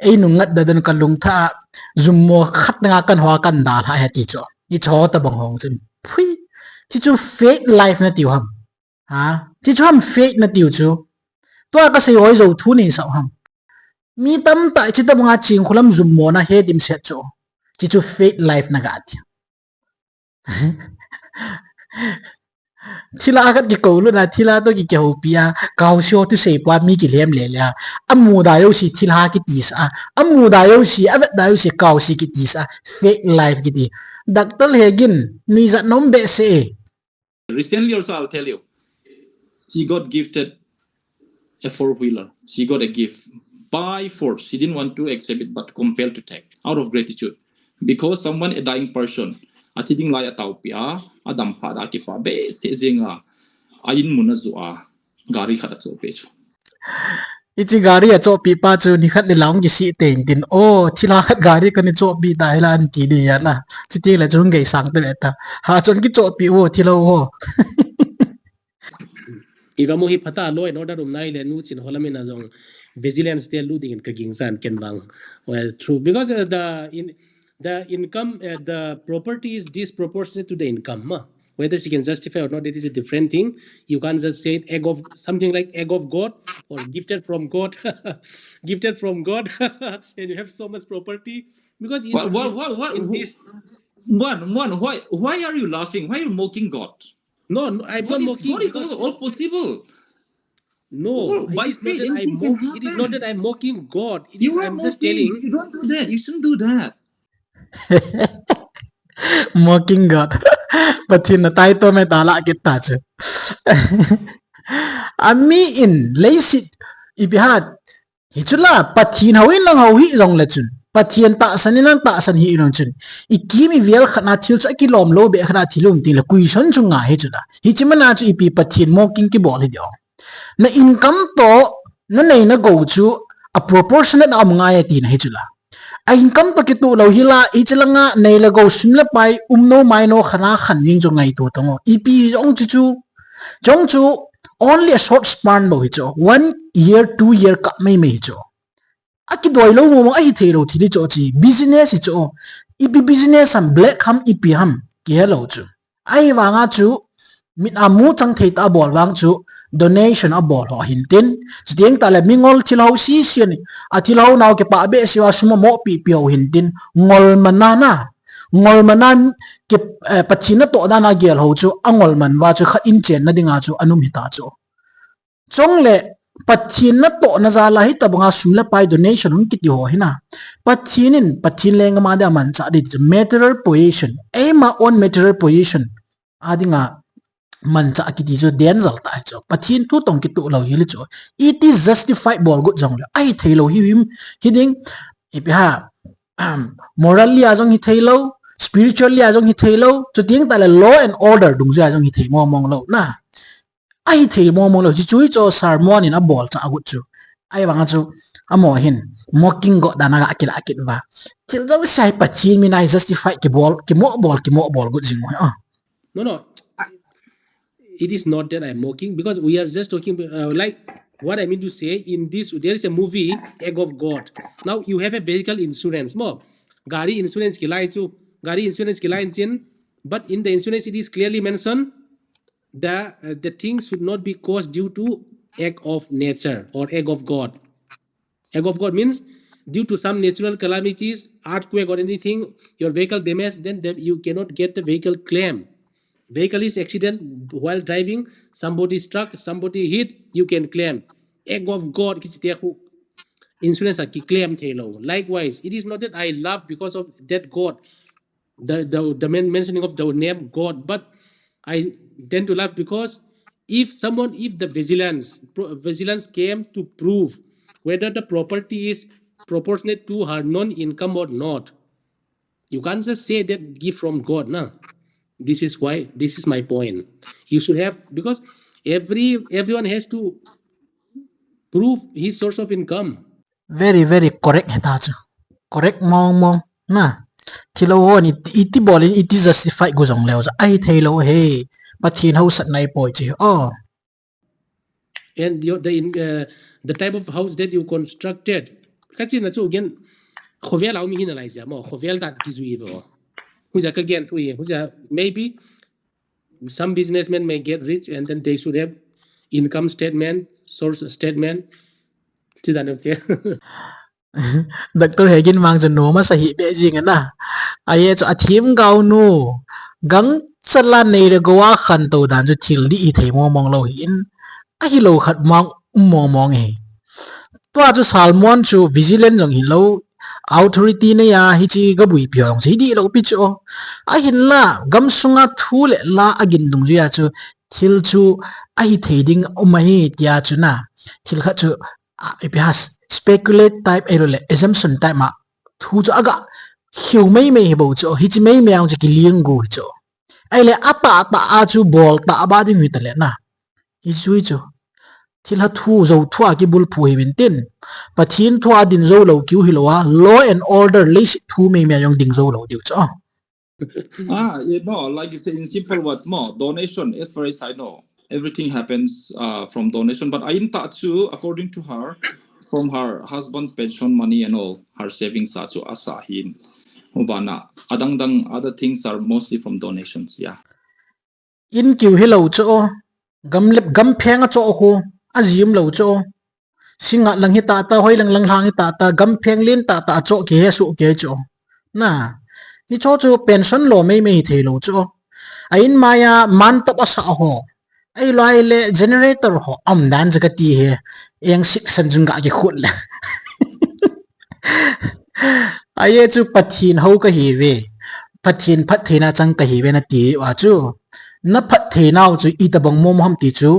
ei nu ngat da dan ka lung tha zum mo khat nga kan hwa kan da ha he ti cho i cho ta bang hong chun phui ti chu fake life na tiu ham ha ti chu ham fake na tiu chu to ka sei hoi zo thu ni sa ham mi tam ta chi ta banga ching khulam zum mo na he dim set cho chi chu fake life na ga ti thila agat ki ko lu na thila to ki ke ho pia kaw sho tu sei pa mi ki lem le la amu da yo si thila ki ti sa amu da yo si avet da yo si kaw si ki ti sa fake life ki ti Dr. Hegin ni za nom be se recently also I'll tell you she got gifted a 4-wheeler. She got a gift by force. She didn't want to accept it, but compelled to take out of gratitude. Because someone, a dying person, atiding laya taupia, adam pada kipa be sezinga, ayin munazua, gari khadat so page. Ichi gari a cho pi pa chu ni khat ni laung gi si teng tin o thila khat gari kan ni cho pi dai la an ti ni ya na chi ti la chung ge sang te ta ha chon ki cho pi wo thilo ho Igamu hi pata law and order nai le nu chin holamin azong vigilance te lu ding ka ging san ken bang. Well, true, because the income, the property is disproportionate to the income. Whether she can justify or not, it is a different thing. You can't just say egg of something like egg of God or gifted from God, gifted from God, and you have so much property because in this. Why are you laughing? Why are you mocking God? No, I'm not mocking. God is all possible. No, by it is not faith, that I'm anything can mocking. It is not that I'm mocking God. It is You are I'm just mocking. telling. You don't do that. You shouldn't do that. mocking God pathin na tai to me ta la ki ta chu ami in leisit ibihat hi chula pathin hawin lang hawi zong le chun pathian ta sanin ang ta san hi iron chun ikimi vial khana thil cha ki lom lo be khana thilum ti la kui son chunga he chula hi chimana chu ipi pathin mocking ki bol hi dio na income to na nei na go chu a proportionate am nga ya ti na hi chula a income to ki tu lo hila ichlanga nei la go simla pai umno maino khana khan ning chu ngai tu tongo ipi ong chu jong chu only a short span lo hi chu 1 year 2 year ka mai mai chu aki doi lo mo ai thei lo thi cho chi business hi chu ipi business am black ham ipi ham ke lo chu ai wa nga chu mit amu chang thei ta bol wang chu donation a bol ho hin tin chieng ta le mingol thilo si sian a thilo naw ke pa be siwa sumo mo pi pio hin tin ngol manana ngol manan ke pathina to da na gel ho chu angol man wa chu kha in chen na dinga chu anum hita chu chong le pathina to na za la hi tabanga sumla pai donation hun kiti ho hina pathinin pathin lenga ma da man cha di material possession ema on material possession adinga man cha ki ti jo den zal ta cho pathin tu tong ki tu lo hi cho it is justified bol gut jong le ai thailo hi him hiding ipi ha morally ajong hi thailo spiritually ajong hi thailo chu ting ta le law and order dung ja ajong hi thei mo mong lo na ai thei mo mong lo chi chui cho sermon in a bol cha gut chu ai wanga chu amo hin mocking go dana ga akil akil ba til do sai pathin mi nai justify ki mo bol gut jing mo No. It is not that I'm mocking because we are just talking like what I mean to say in this. There is a movie, Egg of God. Now you have a vehicle insurance. Mo, gari insurance kilai chu, gari insurance kilai chin. But in the insurance, it is clearly mentioned that the thing should not be caused due to egg of nature or egg of God. Egg of God means due to some natural calamities, earthquake or anything, your vehicle damaged, then you cannot get the vehicle claim. Vehicle is accident while driving, somebody struck, somebody hit, you can claim. Egg of God, insurance claim thelo. Likewise, it is not that I love because of that God, the mentioning of the name God, but I tend to laugh because if the vigilance came to prove whether the property is proportionate to her non-income or not, you can't just say that gift from God, nah. This is my point. You should have, because everyone has to prove his source of income. Very very correct heta chu correct mong na thilo ho ni iti bolin iti justify go jong leo ai thailo he pathin ho sat nai poi chi And the type of house that you constructed, kasi na chu again khovel au mi hin lai ja mo khovel dat ki zui vo who's again who's maybe some businessmen may get rich and then they should have income statement, source statement. Dr. Hegin mang jan no ma sahi be jing na aye cho athim gau nu gang chala nei re gowa khan to dan ju thil di i thei mo mong lo hin a hi lo khat mong mong he to a chu salmon chu vigilant jong hi lo authority ne ya hi chi ga bui pyong si di lo pi cho a hin la gam sunga thu le la agin dung ju ya chu thil chu a hi thei ding o ma hi tia chu na thil kha chu ipihas speculate type erole assumption type ma thu chu aga hiu mai mai bo chu hi chi mai meang chi liang gu chu ai le ata ta a chu bol ta ba ding hi tale na hi chui chu thil ha thu zo thua ki bul phu hi bin tin pathin thua din zo lo kyu hi lowa law and order le thu mai me yong ding zo lo diu chu you know, like you say in simple words, more donation. As far as I know, everything happens from donation. But I in touch according to her, from her husband's pension money and all her savings are to asahin. Ubana adang other things are mostly from donations. Yeah. In kyu hi lo chu gam pheng a cho ko azim lo chu singa lang hi ta hoi lang hang hi ta gam pheng lin ta cho ke he su ke chu na hi cho chu pension lo mai mai the lo chu ain maya man to asa ho ai lai le generator ho am dan jaga ti he eng sik san jung ga ki khut le aye chu pathin ho ka hi ve pathin phat thena chang ka hi ve na ti wa chu na phat thenaw chu i ta bang mom ham ti chu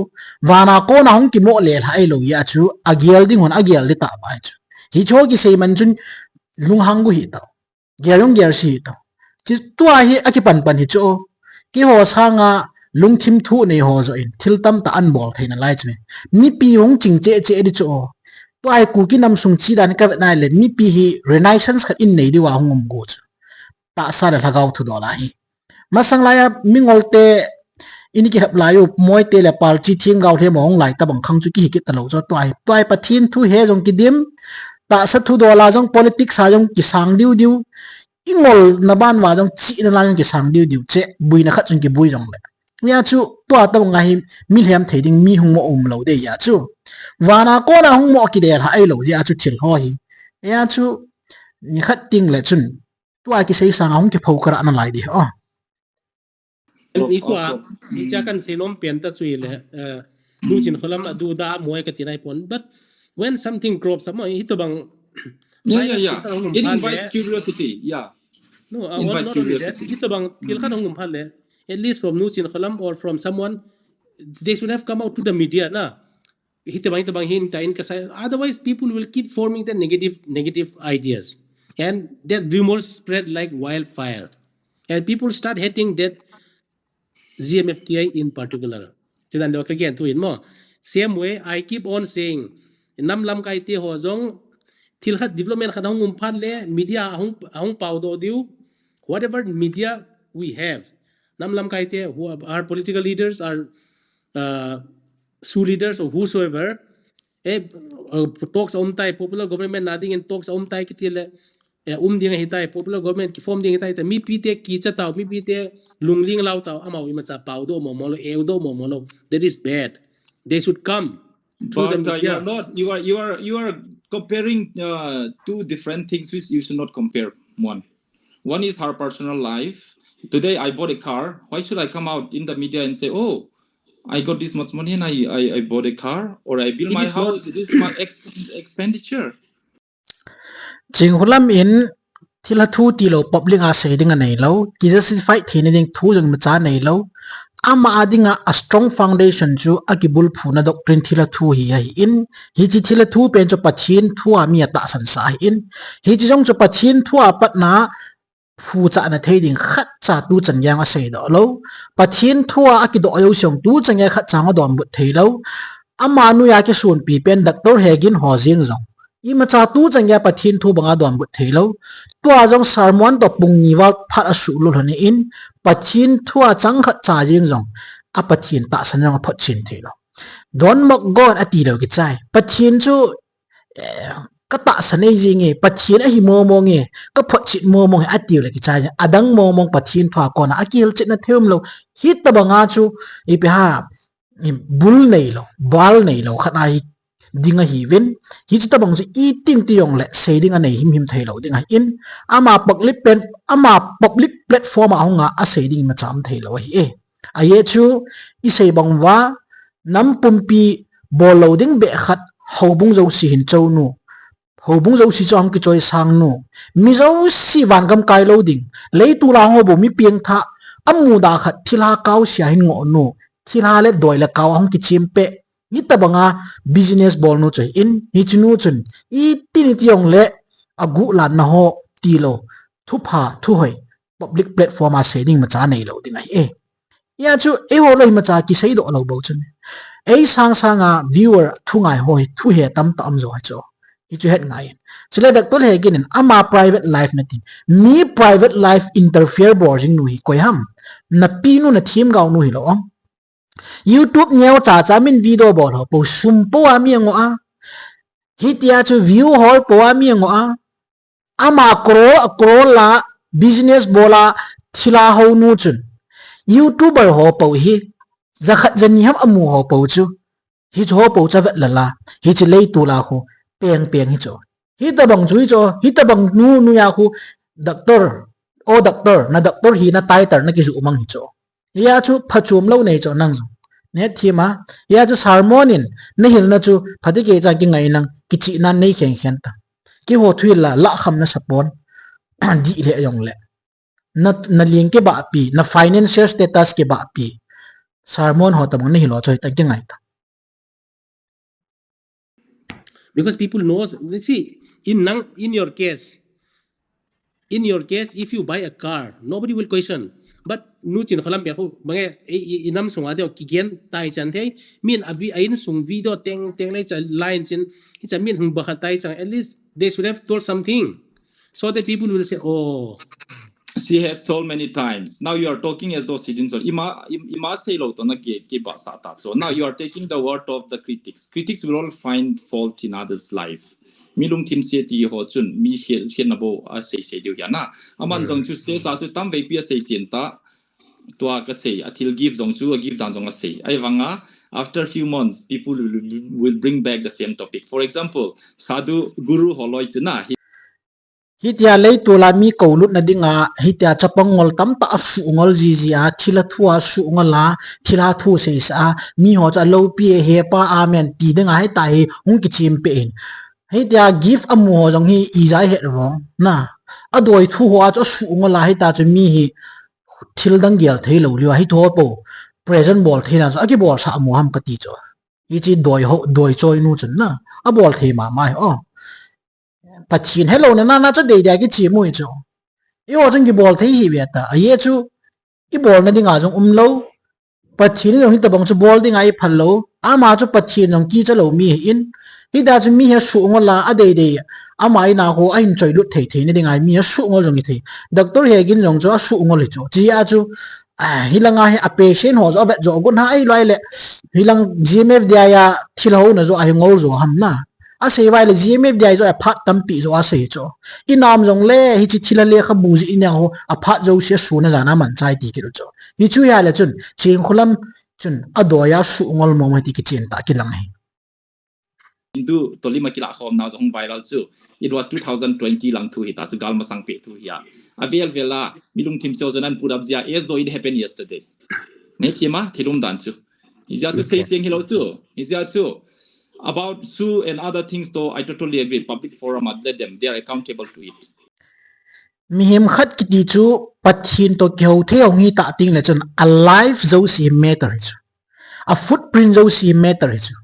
wana ko na hong ki mo le hai lo ya chu agial ding hon agial li ta ba chu hi cho ki sei man chun lung hang gu hi ta gyarong gyar si ta chi tua hi aki pan hi chu ki ho sanga lung thim thu nei ho zo in thil tam ta an bol theina lai chu mi pi hong ching che di chu to ai ku ki nam sung chi dan ka na le mi pi hi renaissance khat in nei di wa hongom go chu ta sa la thagaw thu do la hi masang la ya mingolte ini ki hap layo moi te le pal chi thing gaw the mong lai ta bang khang chu ki ki ta lo zo to ai pathin thu he jong ki dim ta sa thu do la jong politics sa jong ki sang diu ingol na ban wa jong chi na la jong ki sang diu che bui na khat chung ki bui jong le ya chu to ta nga hi mi hem theding mi hung mo lo de ya chu wana ko na hung mo ki de ha ai lo ya chu thil ho hi ya chu ni khat ting le chun to ai ki sei sang hung ki phau kara na lai di ikwa icha kan selom penta chui le lu chin kholam adu da moi ka tinai pon but when something crops up hito bang yeah it invites curiosity. No, not only that hito bang til khan hongum phal le at least from nu chin kholam or from someone they should have come out to the media na hito bang hin ta in ka otherwise people will keep forming the negative ideas and that rumors spread like wildfire and people start hating that GMFTI in particular. Chidan do again to in mo. Same way I keep on saying nam lam kai te ho jong thil khat development khat hong phan le media hong pau do diu whatever media we have nam lam kai te who are political leaders are su leaders or whosoever talks tai popular government nothing and talks tai kitile ding hitai popular government ki form ding hitai ta mi pi te ki cha taw mi pi te lungling law taw amau ima cha pau do mo lo e do mo lo that is bad they should come through but the media. you are comparing two different things which you should not compare. One is her personal life. Today I bought a car. Why should I come out in the media and say, oh, I got this much money and I bought a car or I built my house? It is my expenditure. Ching hulam in thila thu ti lo public a sei ding nei lo ki justify thine ding thu jong ma cha nei lo ama adinga a strong foundation chu akibul phuna doctrine thila thu hi in hi chi thila thu pen cho pathin thu a mi ta san sa in hi chi jong cho pathin thu a pat na phu cha na thei ding khat cha tu chan yang a sei do lo pathin thu a ki do yo siong tu chang ya khat chang a dom bu thei lo ama nu ya ki sun pi pen doctor Hegin ho jing jong i ma cha tu chang ya pathin thu banga dom bu thei lo to a jong sermon to pung ni wa phat a su lo ni in pathin thu a chang khat cha jing jong a pathin ta san jong phot chin thei lo don mok gon a ti lo ki chai pathin chu ka ta san ei jing e pathin a hi mo mo nge ka phot chit mo mo a ti lo ki chai adang mo mo pathin thwa ko na akil chit na theum lo hit ta banga chu i pe ha bul nei lo bal nei lo khana hi dinga hi ven hi chu ta bang chu i ting ti yong le sei dinga nei him thei lo dinga in ama public platform a honga a sei ding ma cham thei lo hi a ye chu i sei bang wa nam pumpi bol lo ding be khat hobung zo si hin chau nu hobung zo si chang ki choi sang nu mi zo si wan gam kai lo ding lei tu la ho bo mi pieng tha amu da khat thila kaw sia hin ngo nu thila le doi la kaw hong ki chim pe ni tabanga business bol nu choi in hi chunu chun I tini tiong le agu la na ho ti lo thu pha thu hoi public platform a setting ma cha nei lo ding ai ya chu ho lo ma cha ki sei do lo bo chun sang viewer thu ngai hoi thu he tam tam zo cho hi chu het ngai chile dak tol Hegin ama private life na tin mi private life interfere boarding nu hi koi ham na pi nu na thim gaw nu hi lo YouTube nyeo cha min video bol ho po sum po ami ngo a hitia chu view hol po ami ngo a ama kro la business bola thila ho nu chun YouTuber ho po hi zakhat jani ham amu ho po chu hi cho po cha vet la hi chi lei tu la khu peng hi cho hi ta bang chui cho hi ta bang nu ya khu doctor na doctor hi na title na ki zu mang hi cho ya chu phachum lo nei cho nang ne thima ya chu sermonin ne hil na chu phati ke cha ki ngai nang ki chi nan nei khen ta ki ho thui la kham na sapon di le yong le na link ke ba pi na financial status ke ba pi sermon ho tamang ne hilo choi ta ki ngai ta because people knows, see, in your case, if you buy a car, nobody will question. But nu chin khalam pe ko mange inam sunga de kigen tai chan the min avi ain sung video teng lai cha line chin hi cha min hung ba kha tai chang, at least they should have told something so that people will say, oh, she has told many times. Now you are talking as though citizens. Ima say lo to na ke ba sa ta. So now you are taking the word of the critics. Critics will all find fault in others' life. Mi lung tim se ti ho chun mi hian na bo a sei diu ya na. Aman jong chu se sa su tam ve pi sei sin ta. Tua ka sei atil give jong chu give dan jong a sei. Ai wanga after few months people will bring back the same topic. For example, sadhu guru holoi chu na hitia lei tu la mi ko lut na dinga hitia chapang ngol tam ta fu ngol ji a thila thua su ngola thila thu se sa mi ho cha lo pi he pa amen ti dinga hai tai hung ki chim pe in hitia give amu ho jong hi I jai he ro na adoi thu ho cha su ngola hai ta chu mi hi thil dang gel thei lo liwa hi tho po present ball thei na a ki ball sa mu ham ka ti cho hi chi doi choi nu chun na a ball thei ma mai pathin hello na cha dei ki chi mu cho I ho jong ki ball thei hi be ta a ye chu I ball na dinga jong lo pathin jong hi ta bang chu ball dinga I phal lo a ma chu pathin jong ki cha lo mi in hi da chu mi he su ngola a dei a mai na ho a in choi lut thei ni dinga mi su ngol jong I thei doctor Hegin jong chu a su ngol cho chi a chu hilanga he a patient ho zo vet zo gun ha ai lai le hilang GMF dia ya thilo na zo ai ngol zo ham na a sei vai le GMF dia zo a phat tampi zo a sei cho inam jong le hi chi thila le kha buji ina ho a phat zo se su na jana man chai ti ki ro cho hi chu ya le chun chin khulam chun adoya su ngol mo ma ti ki chen ta ki lang he Hindu toli makila khom na jong viral chu it was 2020 lang thu hi ta chu gal ma sang pe thu ya avel vela milung tim so zanan purab zia as though it happened yesterday ne thima thilum dan chu izia chu sei seng hilo chu izia chu about Sue and other things though I totally agree public forum let them they are accountable to it mi hem khat ki ti chu pathin to keu the ong hi ta ting le chun a life zo si matter chu a footprint zo si matter chu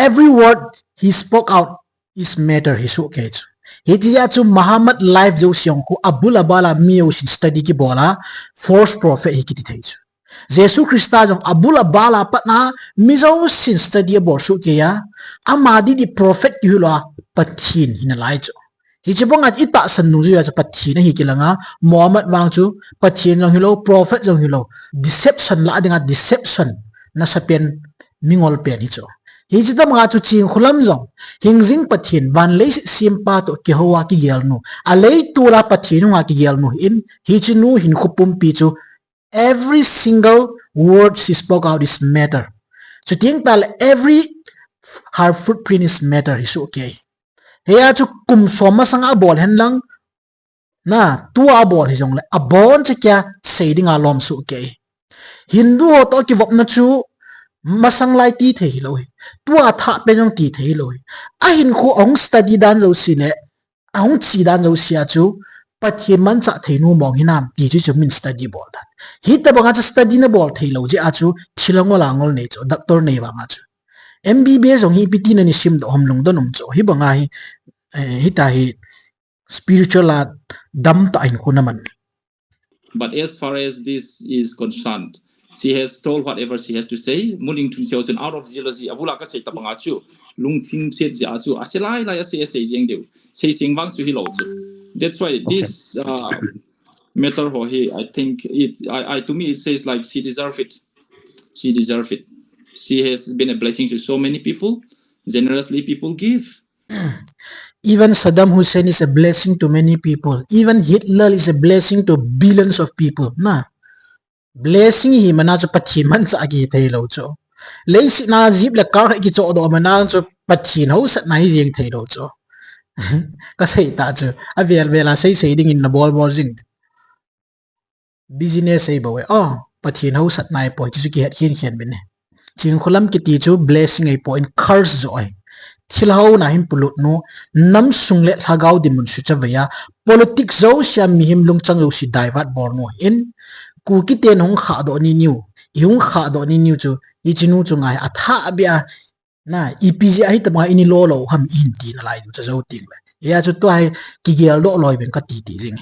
every word he spoke out is matter he so ke chu he ji ya chu Muhammad life zo siong ko abul abala miu sin study ki bola false prophet hi ki ti thei chu Jesus Christa jong abul abala patna mizo sin study bo su ke ya amadi di prophet ki hula pathin hin lai chu hi chibong at ita san nu ya pathin hi kilanga Muhammad wang chu pathin jong hilo prophet jong hilo deception la dinga deception na sapen mingol pen hi chu hi chita mga chu ching khulam jong hingjing pathin van le simpa to ki hawa ki gel nu alei tura pathin nga ki gel nu in hi chinu hin khupum pi chu every single word she spoke out is matter so ting tal every her footprint is matter is okay heya chu kum soma sang a bol hen lang na tu a bol hi jong le a bon che kya seiding a lom su okay Hindu ho to ki vop na chu masang lai ti the hi lo tu a tha pe jong ti the hi lo a hin khu ong study dan zo si le ong chi dan zo sia chu pathin man cha theinu mong hinam ti chu min study bol dan hi ta banga cha study na bol thei lo je a chu thilangol angol nei chu doctor nei wa ma chu MBBS ong hi PT na ni sim do hom lung do num cho hi banga hi hi ta hi spiritual at dam ta in kunaman. But as far as this is concerned, she has told whatever she has to say. Muning tun xiao out of jealousy, abula ka say tabanga chu, lung ting set ja chu, asilai la say jeng deu, say sing wang chu hi lo chu. That's why this matter ho he, I think I to me it says like she deserve it. She deserve it. She has been a blessing to so many people. Generously people give. Even Saddam Hussein is a blessing to many people. Even Hitler is a blessing to billions of people. Na blessing hi mana cho pathin man sa agi thei lo cho. Lei si na zip le kar ki cho do mana cho pathin ho sat nai jeng thei lo cho. Ka sei ta cho a vela sei ding in na bol jing. Business ei bawe pathin ho sat nai po chi ki het khin ben ne. Ching khulam ki ti chu blessing ei po in curse zo ai. Thilhau na him pulut no nam sungle hagau di mun suchavaya politics zo sha mihim lungchang lo si divert borno in ku ki ten hong kha do ni new yung kha do ni new chu ichinu chu ngai atha bia na EPG ai ta ma ini lo lo ham in ti na lai chu zo ting la ya chu to ai ki gel do loi ben ka ti jing.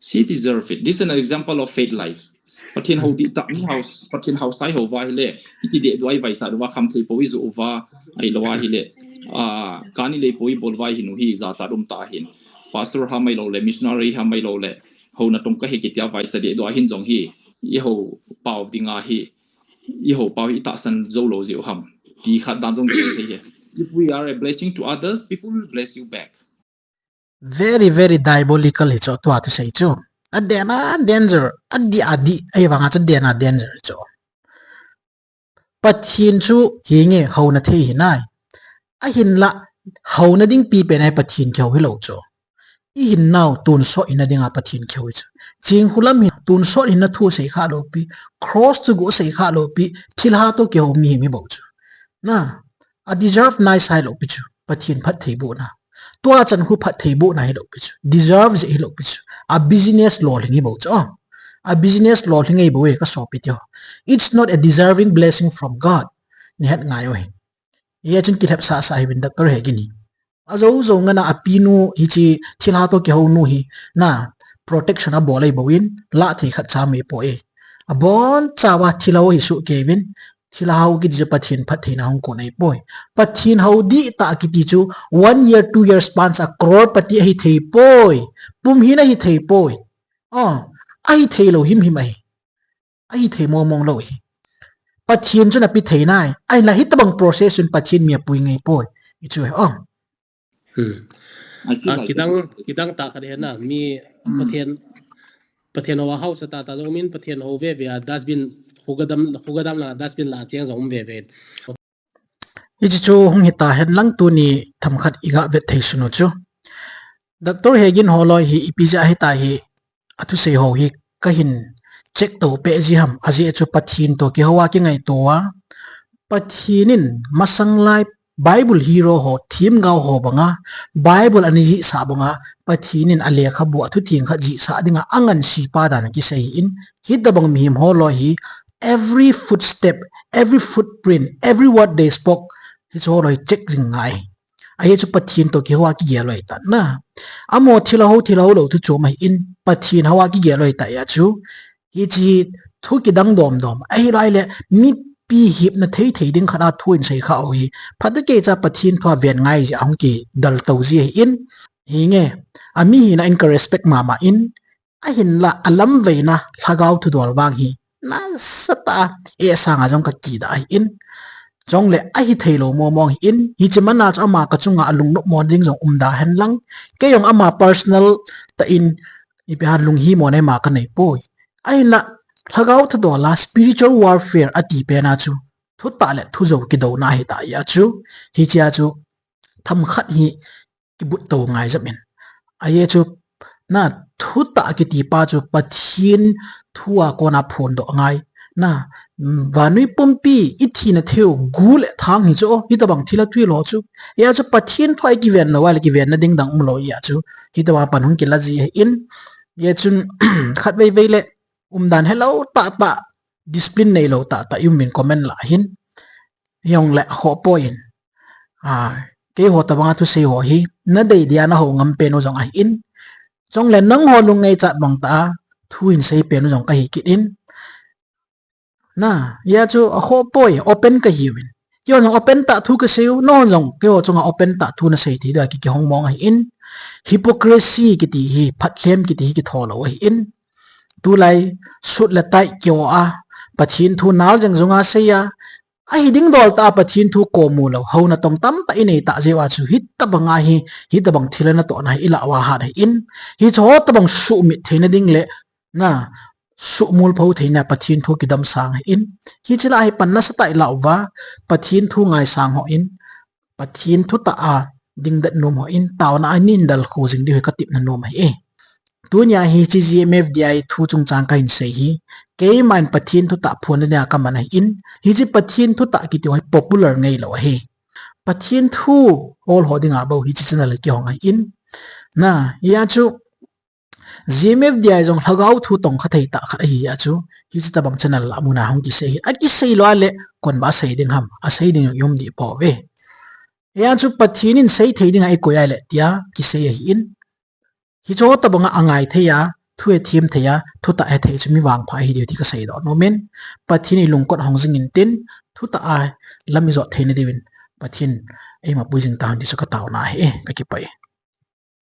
She deserve it. This is an example of faith life. Pathin ho di tak ni house, pathin house sai ho vai le. Iti de doi vai sa wa kham thei po izu ova ai lo wa hi le. Kani le poi bol vai hinu hi za cha dum ta hin. Pastor ha mai lo le, missionary ha mai lo le. Ho na tong ka he ki tia vai cha de do hin jong hi. I ho pau dinga hi. I ho pau i ta san zo lo ziu ham. Di khat dan jong de he. If we are a blessing to others, people will bless you back. Very diabolical hi cho to atu sei chu. Adena danger adi ai wanga chu dena danger chu. Pathin chu hinge ho na thei hinai. A hin la ho na ding pi pe nai pathin kheu hi lo chu. I hin now tun so ina dinga pathin kheu chu. Ching hulam hi tun so ina thu sei kha lo pi cross to go sei kha lo pi thil ha to kheu mi bo chu. Na a deserve nice hai lo pi chu pathin phat thei bu na. Tua chan hu phat thei bu na hi lo pi chu. Deserves hi lo pi chu. A business law lingi bo chu. A business law lingi bo e ka so pi chu. It's not a deserving blessing from God. Ni het ngai oi. Ye chun ki thap sa hi bin Dr. Hegin ni. Azo zo ngana apinu hi chi thila to ke ho nu hi na protection a bolai bowin la thei khat cha me po e. A bon chawa thila hi su ke bin thila hau ki je pathin phat theina hong ko nei poi. Pathin hau di ta ki ti chu 1 year 2 years spans a crore pati hi thei poi. Pum hi na hi thei poi. Ai thei lo him ai. Ai thei mo mong lo hi. Pathin chu na pi thei nai. Ai la hit bang process un pathin mi pui ngai poi. Ichu kitang ta kare na mi pathian wa house ta ta min pathian ho ve dustbin khugadam la dustbin la cheng zom ve ichi chu hung hita hen lang tu ni thamkhat iga vet thei sunu chu Dr. Hegin holoi hi ipija hi ta hi atu sei ho hi kahin check to pe ji ham aji chu pathin to ki hawa ki ngai to wa pathinin masang lai Bible hero ho thim gao ho banga Bible ani ji sa banga pathinin ale kha bu athu thing kha ji sa dinga angan si pa dan ki sei in hi da bang mi ho lo hi every footstep every footprint every word they spoke hi so loi check jing ngai ai chu pathin to ki hawa ki ge loi ta na amo thilo lo thu chu mai in pathin hawa ki ge loi ta ya chu hi chi thu ki dang dom ai lai le mi pi hip na thei ding khana thuin sei kha oi phata ke cha pathin thwa ven ngai ji ang ki dal to ji in hi nge ami hi na in ka respect mama in a hin la alam ve na lhagau thu dol wang hi na sata e sanga jong ka ki da in jong le a hi thei lo mo mong in hi chimana cha ma ka chunga alung no morning jong da hen lang ke yong ama personal ta in i pe han lung hi mo nei ma ka nei poi ai na lhagau thu do la spiritual warfare ati pe na chu thu ta le thu zo ki do na hi ta ya chu hi chia chu tham khat hi ki but to ngai jamin aye chu na thu ta ki ti pa chu pathin thua ko na phon do ngai na vanui pompi ithi na theu gul thang hi chu hi ta bang thila thui lo chu ya chu pathin thoi ki ven lo wal ki ven na ding dang lo ya chu hi ta wa pan hung ki la ji in ye chun khat vei le dan hello ta discipline nei lo ta min comment la hin yong le kho point ke ho ta banga thu sei ho hi na dei dia na ho ngam pe no jong ai in jong le nang ho lung ngei chat bang ta thu in sei pe no jong ka hi kit in na ya chu a kho poi open ka hi win yo jong open ta thu ka sei no jong ke ho chunga open ta thu na sei thi da ki hong mong ai in hypocrisy ki ti hi phat thlem ki ti hi ki tholo hi in tu lai sut la tai kyo a pathin thu nal jang zunga seya ai ding dol ta pathin thu ko mu lo ho na tong tam ta inei ta jewa chu hit ta banga hi ta bang thilana to na ila wa ha in hi cho ta bang su mi theina ding le na su mul pho theina pathin thu ki dam sang in hi chila hi panna sa tai lawa pathin thu ngai sang ho in pathin thu ta a ding dat nom ho in taw na anin dal khu jing di ka tip na nom ai tunya hi chi GMF DI thu chung chang ka in sei hi ke man pathin thu ta phone na ka man in hi chi pathin thu ta ki ti hoi popular ngei lo he pathin thu all holding abo hi chi channel ki hong in na ya chu GMF DI jong hagau thu tong kha thei ta kha hi ya chu hi chi ta bang channel la mu na hong ki sei a ki sei lo le kon ba sei ding ham a sei ding yom di po ve ya chu pathin in sei thei ding ai ko ya le tia ki sei hi in hi cho ta banga angai theya thue thim theya thu ta the chumi wang pha hi di ka sei do no men pathini lungkot hongjing in tin thu ta a lami zo theina diwin pathin ema puijing ta han di so ka taw na he ka ki pai